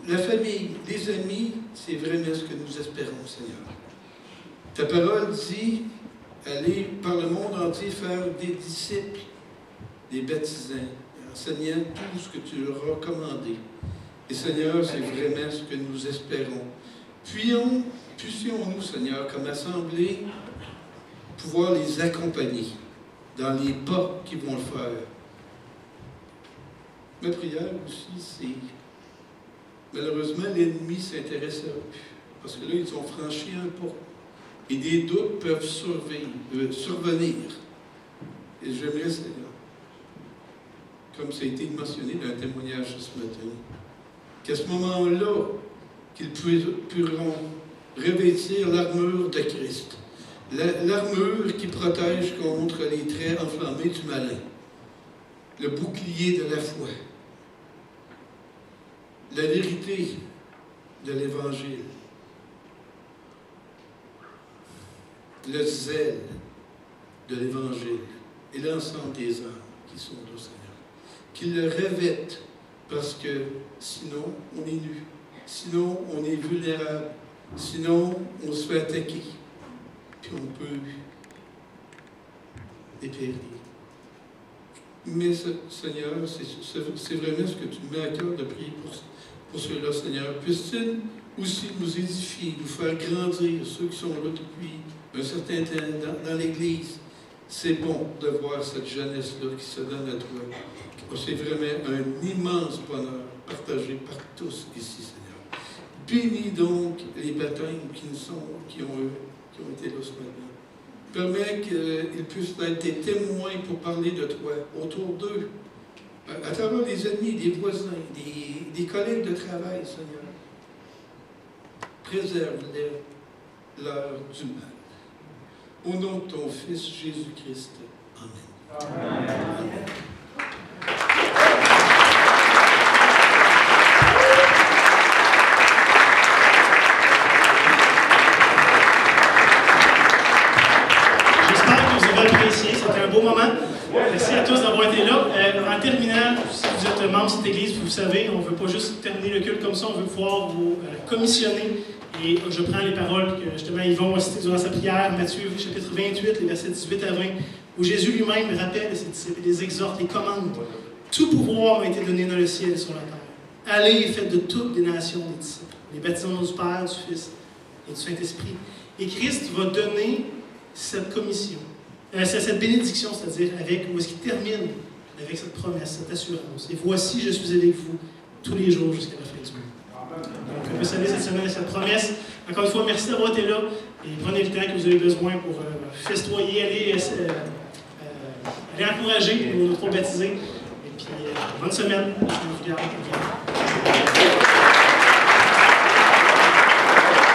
Speaker 7: la famille, les amis, c'est vraiment ce que nous espérons, Seigneur. Ta parole dit, allez par le monde entier faire des disciples, des baptisants, enseignant tout ce que tu leur as commandé. Et Seigneur, c'est vraiment ce que nous espérons. Puissions-nous, Seigneur, comme assemblée, pouvoir les accompagner dans les pas qu'ils vont le faire. Ma prière aussi, c'est... Malheureusement, l'ennemi s'intéresse à eux. Parce que là, ils ont franchi un pas. Et des doutes peuvent survenir. Et j'aimerais, Seigneur, comme ça a été mentionné dans un témoignage ce matin, qu'à ce moment-là, qu'ils pourront revêtir l'armure de Christ. L'armure qui protège contre les traits enflammés du malin. Le bouclier de la foi. La vérité de l'Évangile. Le zèle de l'Évangile. Et l'ensemble des âmes qui sont au Seigneur. Qu'ils le revêtent, parce que sinon, on est nu. Sinon, on est vulnérable. Sinon, on se fait attaquer. Puis on peut dépérir. Mais Seigneur, c'est vraiment ce que tu me mets à cœur de prier pour ceux-là, Seigneur. Puisse-t-il aussi nous édifier, nous faire grandir, ceux qui sont là depuis un certain temps dans l'Église. C'est bon de voir cette jeunesse-là qui se donne à toi. C'est vraiment un immense bonheur partagé par tous ici, Seigneur. Bénis donc les baptêmes qui ont été là ce matin. Permets qu'ils puissent être des témoins pour parler de toi autour d'eux, à travers les amis, des voisins, des collègues de travail, Seigneur. Préserve-les l'heure du mal. Au nom de ton Fils Jésus-Christ. Amen. Amen. Amen.
Speaker 1: C'était un beau moment. Merci à tous d'avoir été là. En terminant, si vous êtes membre de cette église, vous savez, on ne veut pas juste terminer le culte comme ça, on veut pouvoir vous commissionner. Et je prends les paroles que justement Yvon a citées durant sa prière, Matthieu chapitre 28, les versets 18 à 20, où Jésus lui-même rappelle à ses disciples, les exhorte, les commande. Tout pouvoir m'a été donné dans le ciel et sur la terre. Allez et faites de toutes les nations des disciples, les baptisons du Père, du Fils et du Saint-Esprit. Et Christ va donner cette commission. Cette bénédiction, c'est-à-dire où est-ce qu'il termine avec cette promesse, cette assurance. Et voici, je suis avec vous tous les jours jusqu'à la fin du monde. Donc, on peut saluer cette semaine cette promesse. Encore une fois, merci d'avoir été là et prenez le temps que vous avez besoin pour festoyer, aller encourager nos trois baptisés. Et puis, bonne semaine.